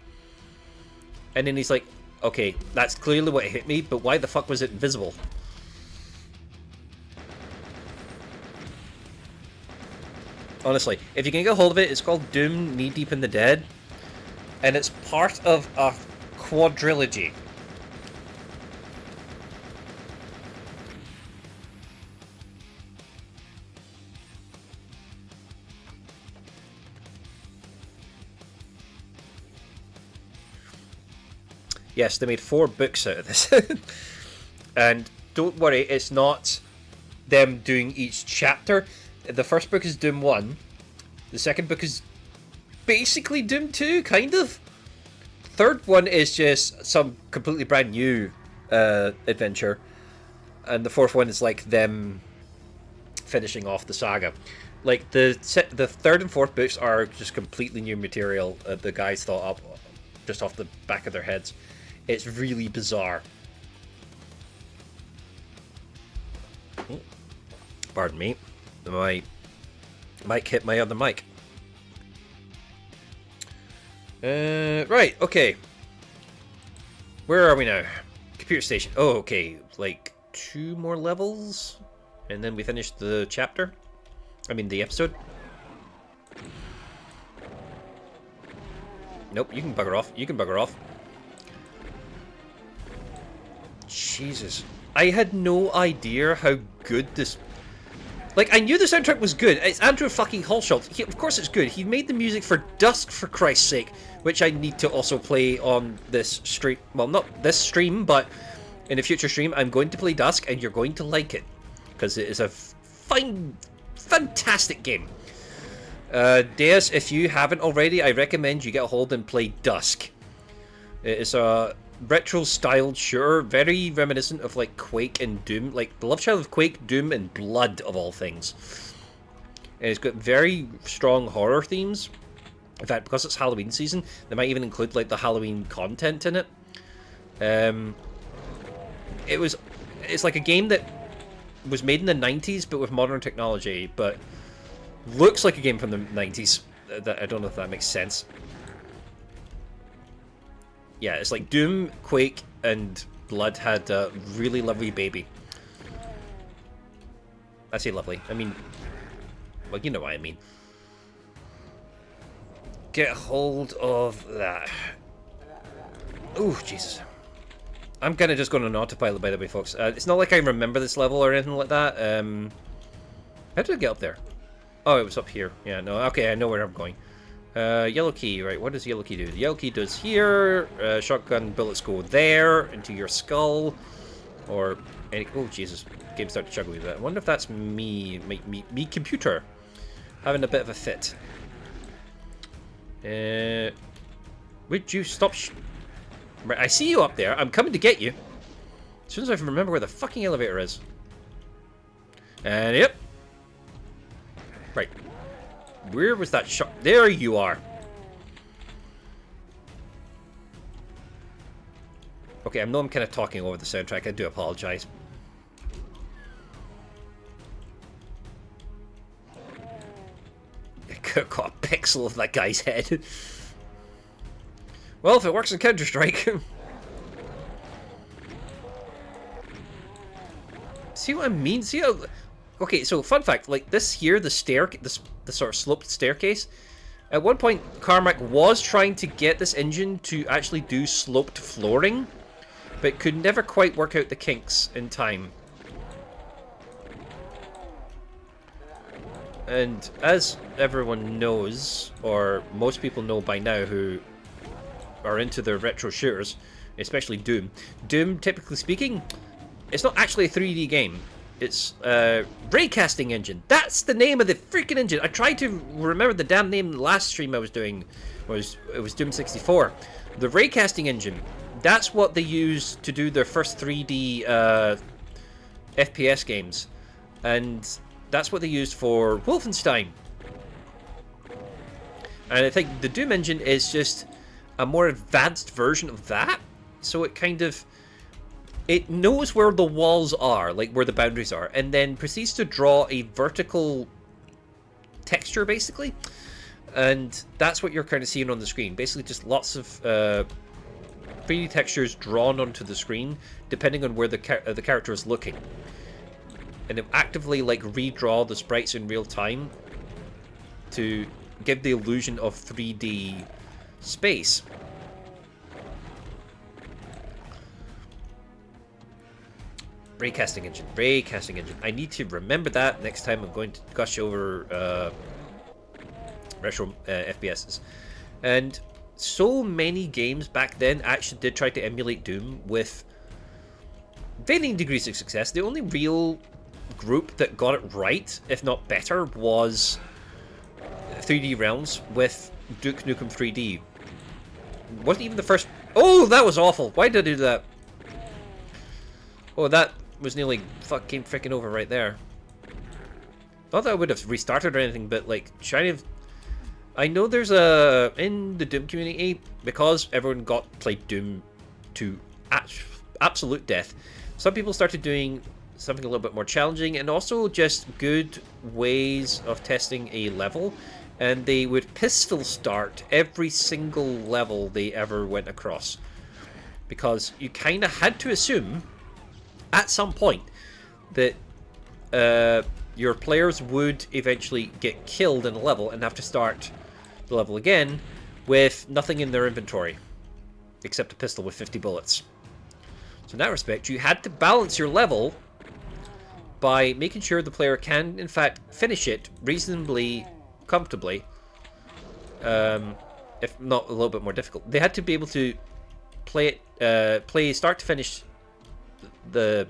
And then he's like, okay, that's clearly what hit me, but why the fuck was it invisible? Honestly, if you can get a hold of it, it's called Doom Knee Deep in the Dead. And it's part of a quadrilogy. Yes, they made 4 books out of this. And don't worry, it's not them doing each chapter. The first book is Doom 1. The second book is basically Doom 2, kind of. Third one is just some completely brand new adventure. and the fourth one is like them finishing off the saga. Like the third and fourth books are just completely new material the guys thought up just off the back of their heads. It's really bizarre. Pardon me. My mic hit my other mic. Right, okay. Where are we now? Computer station. Oh, okay. Like 2 more levels? And then we finish the chapter? I mean, the episode? Nope, you can bugger off. You can bugger off. Jesus. I had no idea how good this... Like, I knew the soundtrack was good. It's Andrew fucking Hulshult. Of course it's good. He made the music for Dusk, for Christ's sake, which I need to also play on this stream. Well, not this stream, but in a future stream, I'm going to play Dusk, and you're going to like it. Because it is a fine, fantastic game. Deus, if you haven't already, I recommend you get a hold and play Dusk. It is a retro-styled shooter, very reminiscent of like Quake and Doom, like the love child of Quake, Doom, and Blood of all things. And it's got very strong horror themes. In fact, because it's Halloween season, they might even include like the Halloween content in it. It's like a game that was made in the 90s, but with modern technology, but looks like a game from the 90s. I don't know if that makes sense. Yeah, it's like Doom, Quake, and Blood had a really lovely baby. I say lovely. I mean, well, you know what I mean. Get hold of that. Oh, Jesus. I'm kind of just going on autopilot, by the way, folks. It's not like I remember this level or anything like that. How did I get up there? Oh, it was up here. Yeah, no, okay, I know where I'm going. Yellow key, right, what does yellow key do? The yellow key does here, shotgun bullets go there, into your skull, or any... Oh, Jesus, game started to chugga with that. I wonder if that's me computer, having a bit of a fit. Would you stop Right, I see you up there, I'm coming to get you. As soon as I remember where the fucking elevator is. And yep. Right. Where was that shot? There you are. Okay, I know I'm kind of talking over the soundtrack. I do apologize. I could have got a pixel of that guy's head. Well, if it works in Counter-Strike. See what I mean? See how... Okay, so fun fact, like this here, the sort of sloped staircase, at one point Carmack was trying to get this engine to actually do sloped flooring, but could never quite work out the kinks in time. And as everyone knows, or most people know by now who are into their retro shooters, especially Doom, typically speaking, it's not actually a 3D game. It's raycasting engine. That's the name of the freaking engine. I tried to remember the damn name the last stream I was doing. It was Doom 64. The raycasting engine. That's what they used to do their first 3D FPS games, and that's what they used for Wolfenstein. And I think the Doom engine is just a more advanced version of that. So it kind of... It knows where the walls are, like where the boundaries are, and then proceeds to draw a vertical texture, basically. And that's what you're kind of seeing on the screen. Basically just lots of 3D textures drawn onto the screen, depending on where the character is looking. And it actively like redraw the sprites in real time to give the illusion of 3D space. Raycasting engine. I need to remember that next time I'm going to gush over retro FPSs. And so many games back then actually did try to emulate Doom with varying degrees of success. The only real group that got it right, if not better, was 3D Realms with Duke Nukem 3D. Wasn't even the first... Oh, that was awful. Why did I do that? Oh, that was nearly fucking freaking over right there. Not that I would have restarted or anything, but like trying to. I know there's a in the Doom community, because everyone played Doom to absolute death. Some people started doing something a little bit more challenging, and also just good ways of testing a level. And they would pistol start every single level they ever went across, because you kind of had to assume at some point that your players would eventually get killed in a level and have to start the level again with nothing in their inventory except a pistol with 50 bullets. So in that respect, you had to balance your level by making sure the player can in fact finish it reasonably comfortably, if not a little bit more difficult. They had to be able to play it, play start to finish, play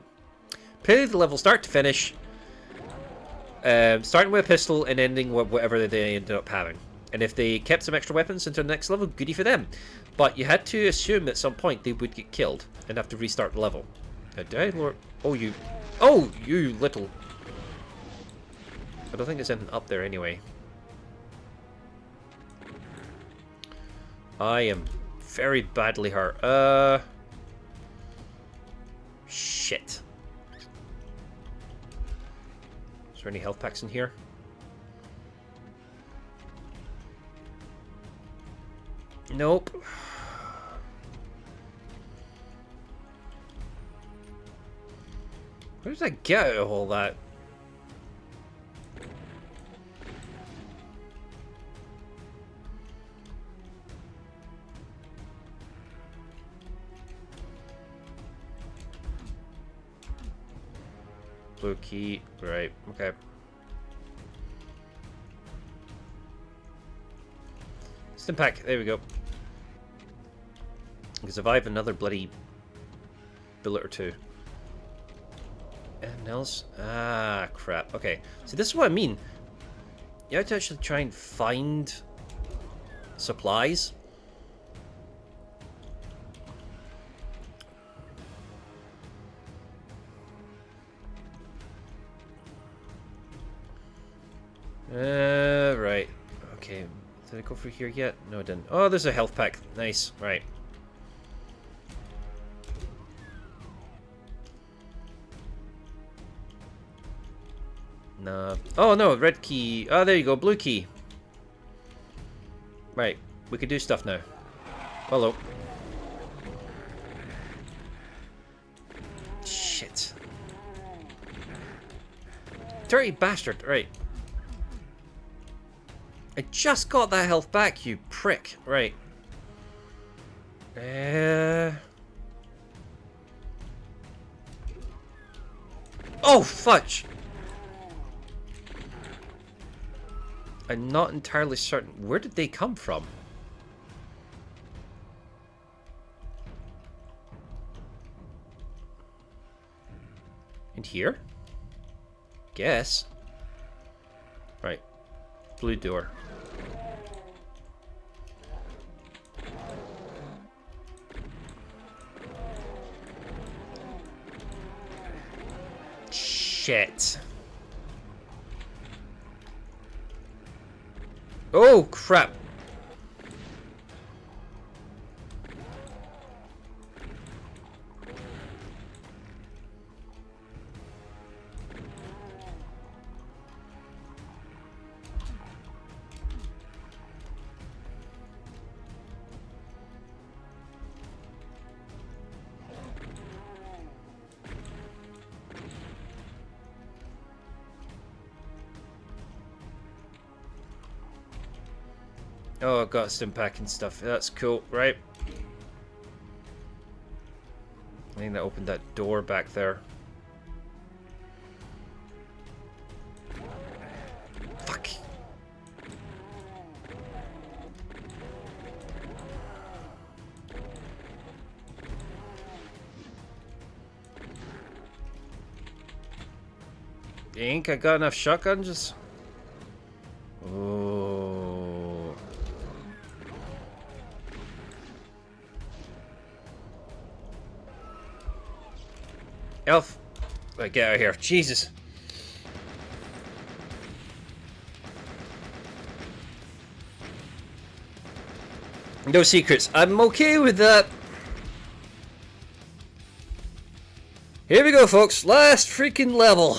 the level start to finish, starting with a pistol and ending with whatever they ended up having. And if they kept some extra weapons into the next level, goody for them. But you had to assume at some point they would get killed and have to restart the level. Did I lure... Oh, you... Oh, you little... I don't think there's anything up there anyway. I am very badly hurt. Shit. Is there any health packs in here? Nope. Where did I get out of all that? Blue key. Right. Okay. Stim pack. There we go. Because if I have another bloody bullet or two. Anything else? Ah, crap. Okay. See, this is what I mean. You have to actually try and find supplies. Right. Okay. Did I go through here yet? No, I didn't. Oh, there's a health pack. Nice. Right. No. Oh, no. Red key. Oh, there you go. Blue key. Right. We can do stuff now. Hello. Shit. Dirty bastard. Right. I just got that health back, you prick. Right. Oh, fudge! I'm not entirely certain. Where did they come from? In here? Guess. Right. Blue door. Shit. Oh, crap. Oh, I got stim pack and stuff. That's cool, right? I think that opened that door back there. Fuck. Think I got enough shotguns? Oh. Elf. Right, get out of here. Jesus. No secrets. I'm okay with that. Here we go, folks. Last freaking level.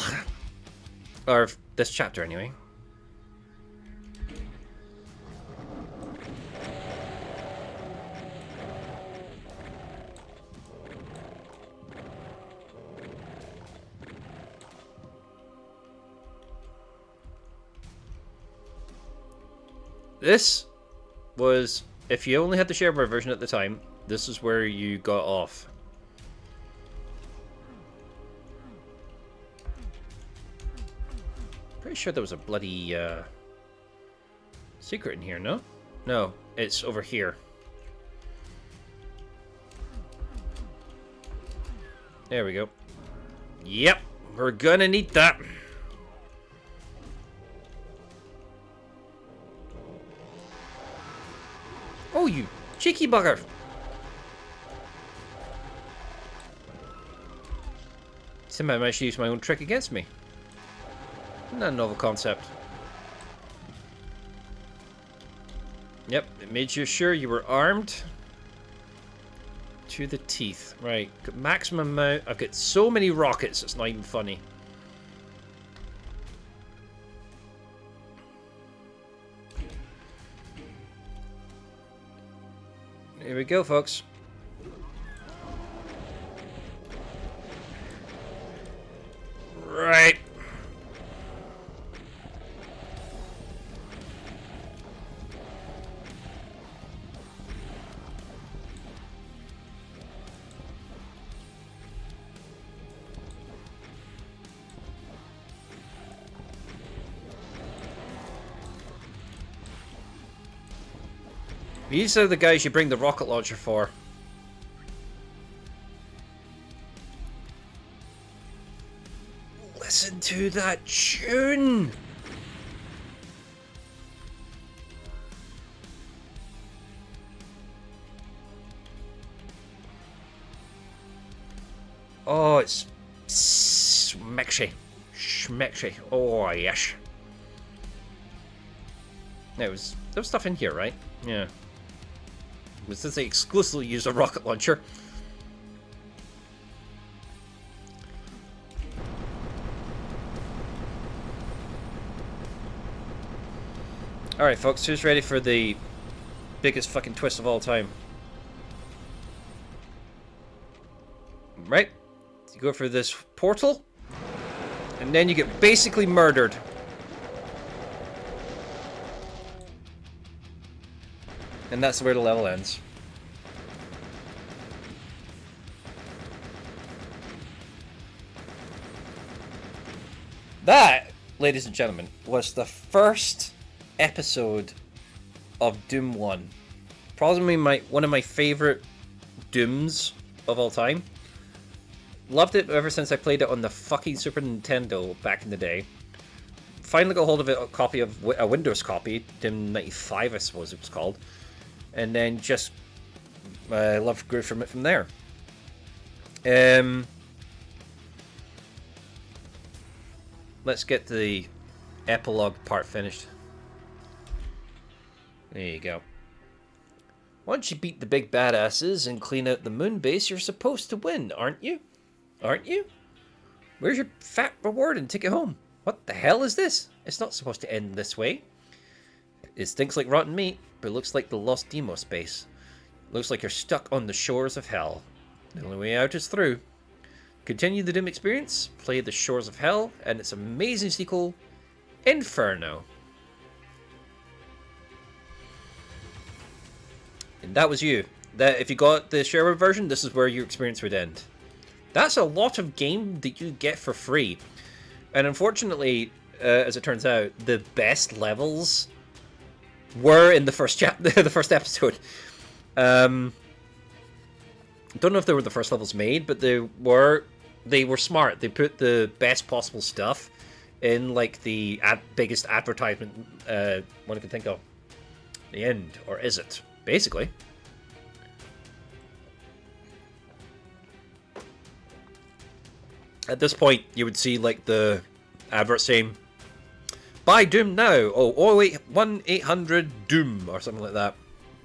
Or this chapter, anyway. This was, if you only had the shareware version at the time, this is where you got off. Pretty sure there was a bloody secret in here, no? No, it's over here. There we go. Yep, we're gonna need that. Oh, you cheeky bugger! Somehow I managed to use my own trick against me. Isn't that a novel concept? Yep, it made you sure you were armed to the teeth. Right, got maximum amount. I've got so many rockets, it's not even funny. Here we go, folks. Right. These are the guys you bring the rocket launcher for. Listen to that tune! Oh, it's schmecksy. Schmecksy. Oh, yes. There was stuff in here, right? Yeah. Since they exclusively use a rocket launcher. Alright, folks, who's ready for the biggest fucking twist of all time? Right? You go for this portal, and then you get basically murdered. And that's where the level ends. That, ladies and gentlemen, was the first episode of Doom 1. Probably one of my favorite Dooms of all time. Loved it ever since I played it on the fucking Super Nintendo back in the day. Finally got hold of a copy of a Windows copy, Doom 95 I suppose it was called. And then just grew from it from there. Let's get the epilogue part finished. There you go. Once you beat the big badasses and clean out the moon base, you're supposed to win, aren't you? Aren't you? Where's your fat reward and ticket home? What the hell is this? It's not supposed to end this way. It stinks like rotten meat, but it looks like the lost demo space. Looks like you're stuck on the shores of hell. The only way out is through. Continue the Doom experience, play The Shores of Hell, and its amazing sequel, Inferno. And that was you. That if you got the shareware version, this is where your experience would end. That's a lot of game that you get for free. And unfortunately, as it turns out, the best levels were in the first the first episode. Don't know if they were the first levels made, but they were smart. They put the best possible stuff in like the biggest advertisement one can think of. The end, or is it? Basically. At this point, you would see like the advert saying, "Buy Doom now." Oh, wait, 1-800 Doom or something like that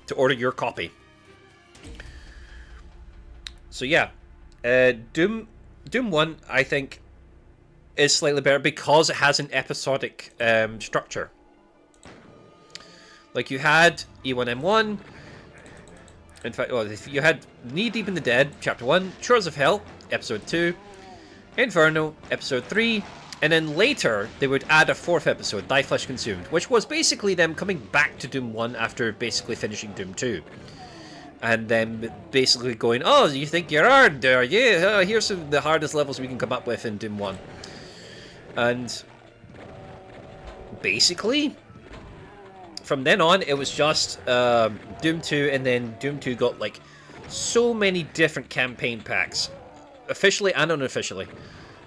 to order your copy. So yeah, Doom 1, I think, is slightly better because it has an episodic structure. Like you had E1M1. In fact, well, if you had Knee Deep in the Dead, Chapter 1, Shores of Hell, Episode 2, Inferno, Episode 3, and then later they would add a fourth episode, Die Flesh Consumed, which was basically them coming back to Doom 1 after basically finishing Doom 2. And then basically going, oh, you think you're hard, are you? Here's some of the hardest levels we can come up with in Doom 1. And basically, from then on, it was just Doom 2, and then Doom 2 got like so many different campaign packs, officially and unofficially.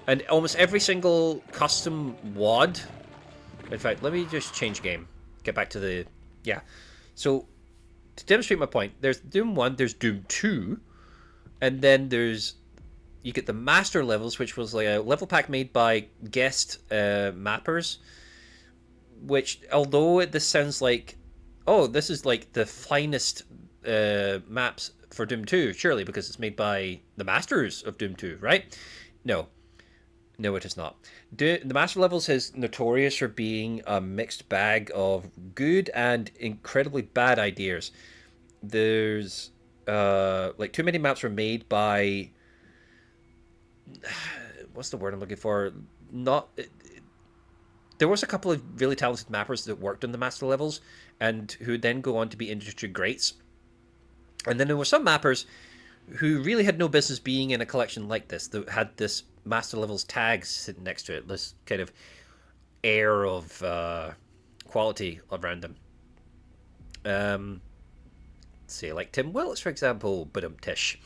And almost every single custom WOD. In fact, let me just change game. Get back to the... Yeah. So, to demonstrate my point, there's Doom 1, there's Doom 2, and then there's... You get the master levels, which was like a level pack made by guest mappers, which, although this sounds like, oh, this is like the finest maps for Doom 2, surely, because it's made by the masters of Doom 2, right? No. No, it is not. The master levels is notorious for being a mixed bag of good and incredibly bad ideas. There's, like, too many maps were made by... What's the word I'm looking for? There was a couple of really talented mappers that worked on the master levels and who then go on to be industry greats. And then there were some mappers who really had no business being in a collection like this, that had this master levels tags sitting next to it, this kind of air of quality around them. Say like Tim Willis, for example, Tish.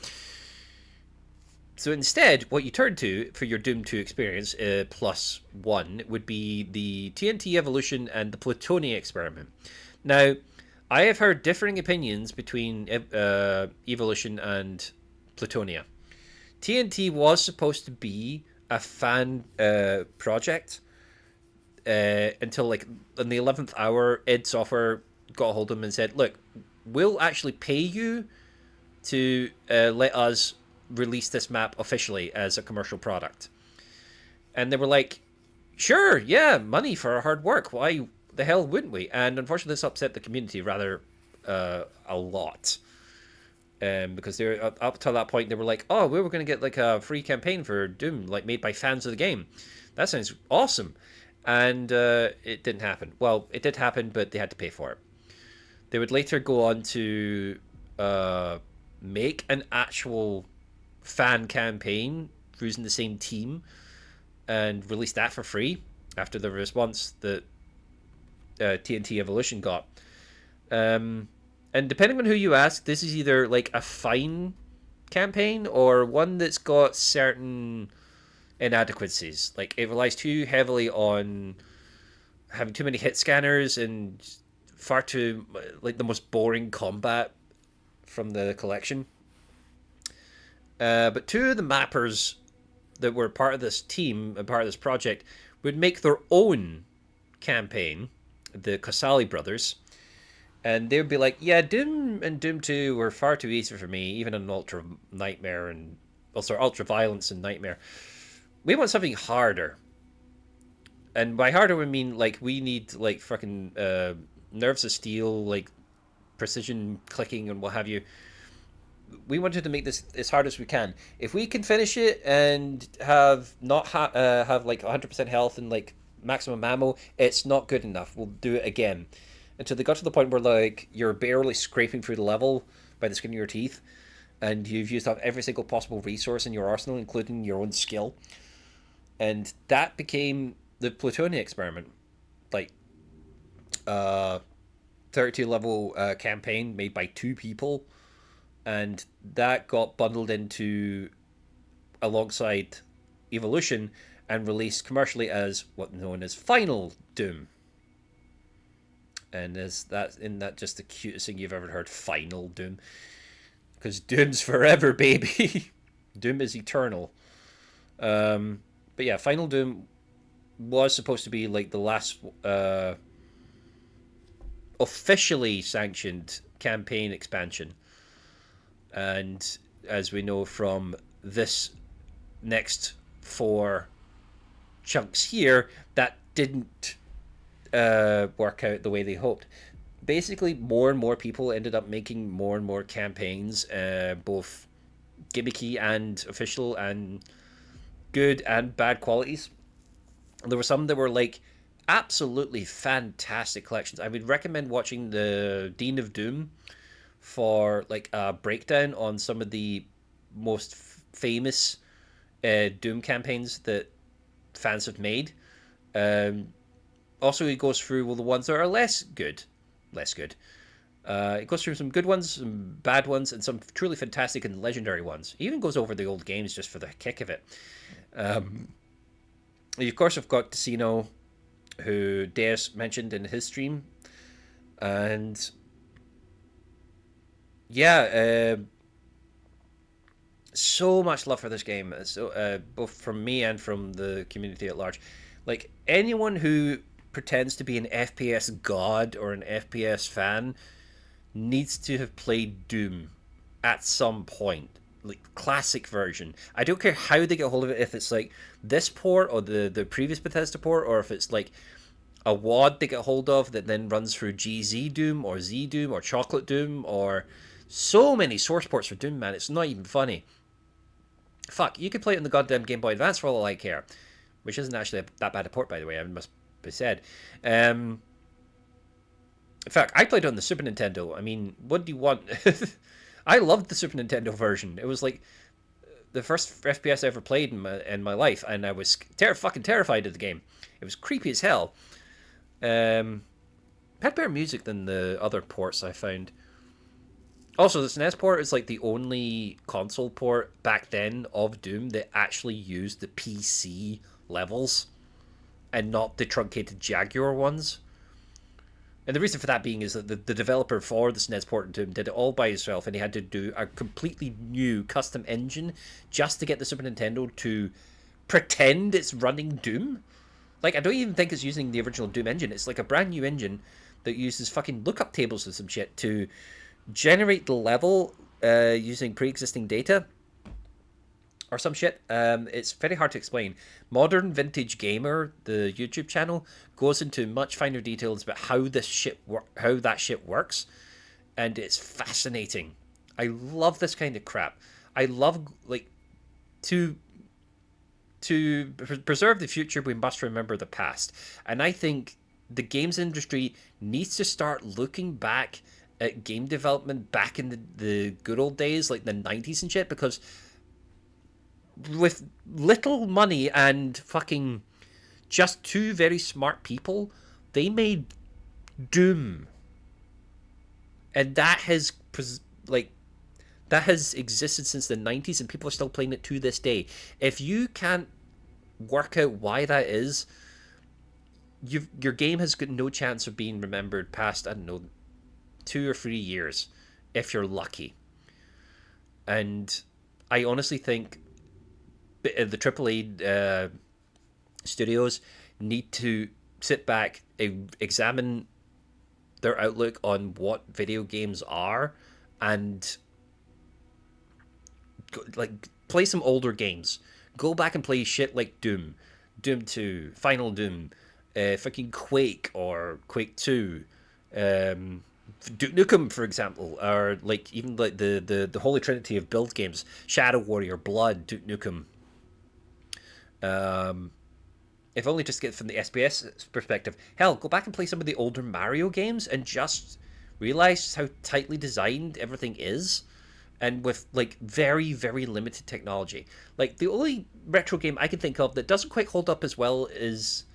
So instead, what you turn to for your Doom 2 experience, plus one, would be the TNT Evolution and the Plutonia Experiment. Now, I have heard differing opinions between Evolution and Plutonia. TNT was supposed to be a fan project until, like, in the 11th hour, id Software got a hold of them and said, look, we'll actually pay you to let us release this map officially as a commercial product. And they were like, sure, yeah, money for our hard work. Why the hell wouldn't we? And unfortunately, this upset the community rather a lot. Because they're up to that point, they were like, oh, we were going to get like a free campaign for Doom, like made by fans of the game. That sounds awesome. And it didn't happen. Well, it did happen, but they had to pay for it. They would later go on to make an actual fan campaign using the same team and release that for free after the response that TNT Evolution got. And depending on who you ask, this is either like a fine campaign or one that's got certain inadequacies. Like, it relies too heavily on having too many hit scanners and far too, like, the most boring combat from the collection. But two of the mappers that were part of this team and part of this project would make their own campaign, the Casali brothers, and they would be like, yeah, Doom and Doom 2 were far too easy for me, even in Ultra Nightmare and also Ultra Violence and Nightmare. We want something harder. And by harder we mean, like, we need like fucking nerves of steel, like precision clicking and what have you. We wanted to make this as hard as we can. If we can finish it and have not have like 100% health and like maximum ammo, it's not good enough. We'll do it again. Until they got to the point where, like, you're barely scraping through the level by the skin of your teeth, and you've used up every single possible resource in your arsenal, including your own skill. And that became the Plutonia Experiment, like 32 level campaign made by two people. And that got bundled into alongside Evolution and released commercially as what known as Final Doom. And is that just the cutest thing you've ever heard? Final Doom, because Doom's forever, baby. Doom is eternal. But yeah, Final Doom was supposed to be like the last officially sanctioned campaign expansion, and as we know from this next four chunks here, that didn't work out the way they hoped. Basically, more and more people ended up making more and more campaigns, both gimmicky and official, and good and bad qualities. There were some that were like absolutely fantastic collections. I would recommend watching the Dean of Doom for like a breakdown on some of the most famous Doom campaigns that fans have made. Um, Also, he goes through well the ones that are less good. It goes through some good ones, some bad ones, and some truly fantastic and legendary ones. He even goes over the old games just for the kick of it. You, of course, have got Casino, who Deus mentioned in his stream, and yeah, so much love for this game. So both from me and from the community at large. Like anyone who pretends to be an FPS god or an FPS fan needs to have played Doom at some point. Like classic version. I don't care how they get hold of it, if it's like this port or the previous Bethesda port, or if it's like a WAD they get hold of that then runs through GZ Doom or Z Doom or Chocolate Doom, or so many source ports for Doom, man. It's not even funny. Fuck, you could play it on the goddamn Game Boy Advance for all I care, which isn't actually that bad a port, by the way. I must be said. In fact, I played it on the Super Nintendo. I mean, what do you want? I loved the Super Nintendo version. It was like the first FPS I ever played in my life, and I was fucking terrified of the game. It was creepy as hell. Had better music than the other ports I found. Also, the SNES port is like the only console port back then of Doom that actually used the PC levels and not the truncated Jaguar ones. And the reason for that being is that the developer for the SNES port of Doom did it all by himself, and he had to do a completely new custom engine just to get the Super Nintendo to pretend it's running Doom. Like, I don't even think it's using the original Doom engine. It's like a brand new engine that uses fucking lookup tables and some shit to generate the level using pre-existing data or some shit. It's very hard to explain. Modern Vintage Gamer, the YouTube channel, goes into much finer details about how how that shit works, and it's fascinating. I love this kind of crap. I love like to preserve the future. We must remember the past, and I think the games industry needs to start looking back at game development back in the good old days, like the 90s and shit, because with little money and fucking just two very smart people, they made Doom. And that has like that has existed since the 90s, and people are still playing it to this day. If you can't work out why that is, your game has got no chance of being remembered past, I don't know, 2 or 3 years, if you're lucky. And I honestly think the AAA studios need to sit back, examine their outlook on what video games are, and like play some older games. Go back and play shit like Doom, Doom 2, Final Doom, fucking Quake or Quake 2, Duke Nukem, for example, or like even like the holy trinity of build games: Shadow Warrior, Blood, Duke Nukem. If only just get from the SPS perspective. Hell, go back and play some of the older Mario games and just realize how tightly designed everything is, and with like very very limited technology. Like the only retro game I can think of that doesn't quite hold up as well as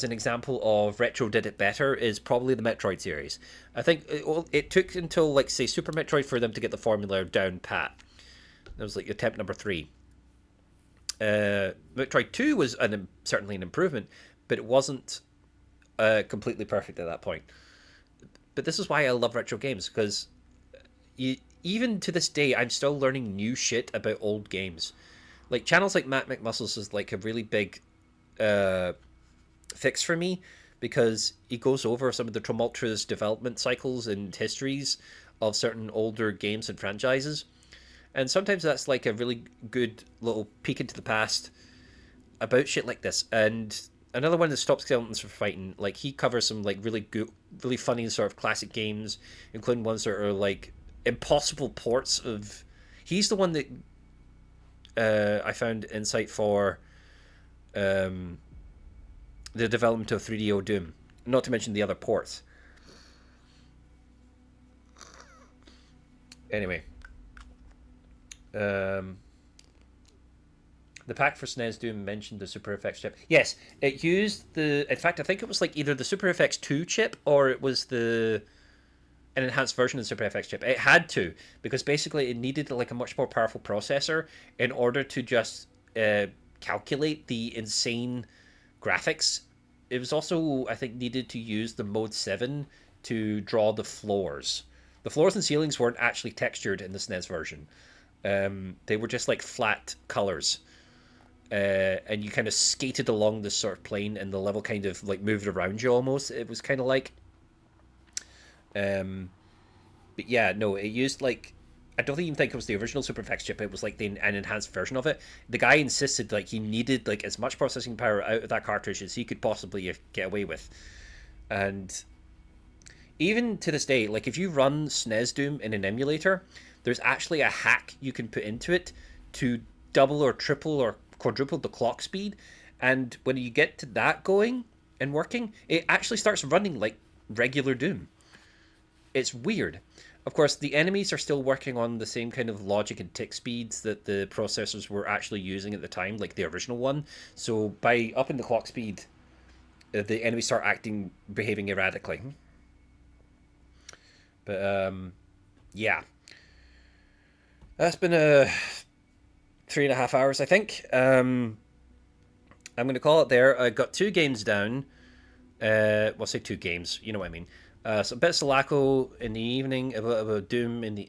an example of retro did it better is probably the Metroid series. I think it took until like say Super Metroid for them to get the formula down pat. That was like attempt number 3. Metroid 2 was certainly an improvement, but it wasn't completely perfect at that point. But this is why I love retro games, because even to this day I'm still learning new shit about old games. Like channels like Matt McMuscles is like a really big uh, fix for me because he goes over some of the tumultuous development cycles and histories of certain older games and franchises. And sometimes that's like a really good little peek into the past about shit like this. And another one that Stop Skeletons from Fighting, like he covers some like really good, really funny sort of classic games, including ones that are like impossible ports of. He's the one that I found insight for um, the development of 3DO Doom, not to mention the other ports. Anyway, um, the pack for SNES Doom mentioned the Super FX chip. Yes, it used the. In fact, I think it was like either the Super FX 2 chip or it was the an enhanced version of the Super FX chip. It had to because basically it needed like a much more powerful processor in order to just calculate the insane graphics. It was also, I think, needed to use the Mode 7 to draw the floors. The floors and ceilings weren't actually textured in the SNES version. They were just like flat colors. And you kind of skated along this sort of plane and the level kind of like moved around you almost. It was kind of like... but yeah, no, it used like... I don't even think it was the original Super FX chip. It was like an enhanced version of it. The guy insisted like he needed like as much processing power out of that cartridge as he could possibly get away with. And even to this day, like if you run SNES Doom in an emulator, there's actually a hack you can put into it to double or triple or quadruple the clock speed. And when you get to that going and working, it actually starts running like regular Doom. It's weird. Of course, the enemies are still working on the same kind of logic and tick speeds that the processors were actually using at the time, like the original one. So by upping the clock speed, the enemies start behaving erratically. But yeah, that's been a 3.5 hours, I think. I'm going to call it there. I got 2 games down. Well, say 2 games. You know what I mean. So a bit of Selaco in the evening, a bit of Doom in the.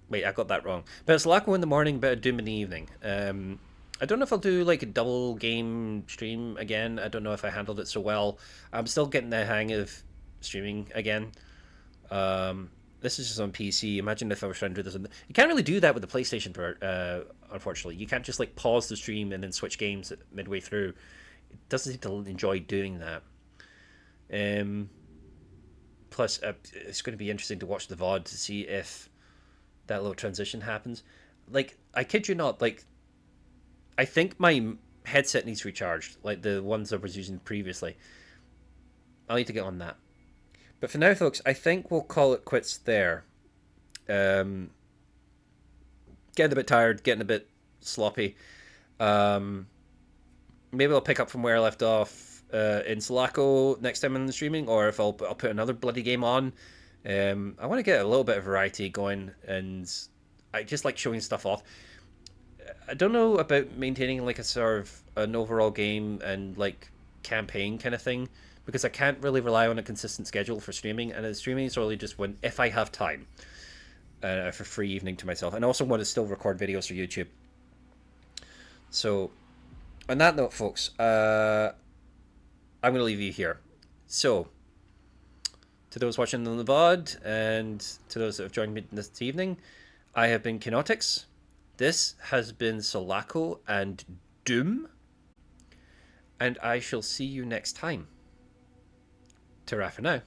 Wait, I got that wrong. Bit of Selaco in the morning, bit of Doom in the evening. I don't know if I'll do like a double game stream again. I don't know if I handled it so well. I'm still getting the hang of streaming again. This is just on PC. Imagine if I was trying to do this. You can't really do that with the PlayStation, unfortunately. You can't just like pause the stream and then switch games midway through. It doesn't seem to enjoy doing that. Plus, it's going to be interesting to watch the VOD to see if that little transition happens. Like, I kid you not, like, I think my headset needs recharged, like the ones I was using previously. I'll need to get on that. But for now, folks, I think we'll call it quits there. Getting a bit tired, getting a bit sloppy. Maybe I'll pick up from where I left off in Selaco next time in the streaming, or if I'll put another bloody game on. I want to get a little bit of variety going, and I just like showing stuff off. I don't know about maintaining like a sort of an overall game and like campaign kind of thing, because I can't really rely on a consistent schedule for streaming, and streaming is really just when if I have time for free evening to myself, and I also want to still record videos for YouTube. So, on that note, folks, I'm going to leave you here. So, to those watching on the VOD, and to those that have joined me this evening, I have been Kinotix. This has been Selaco and Doom, and I shall see you next time. Ta-ra for now.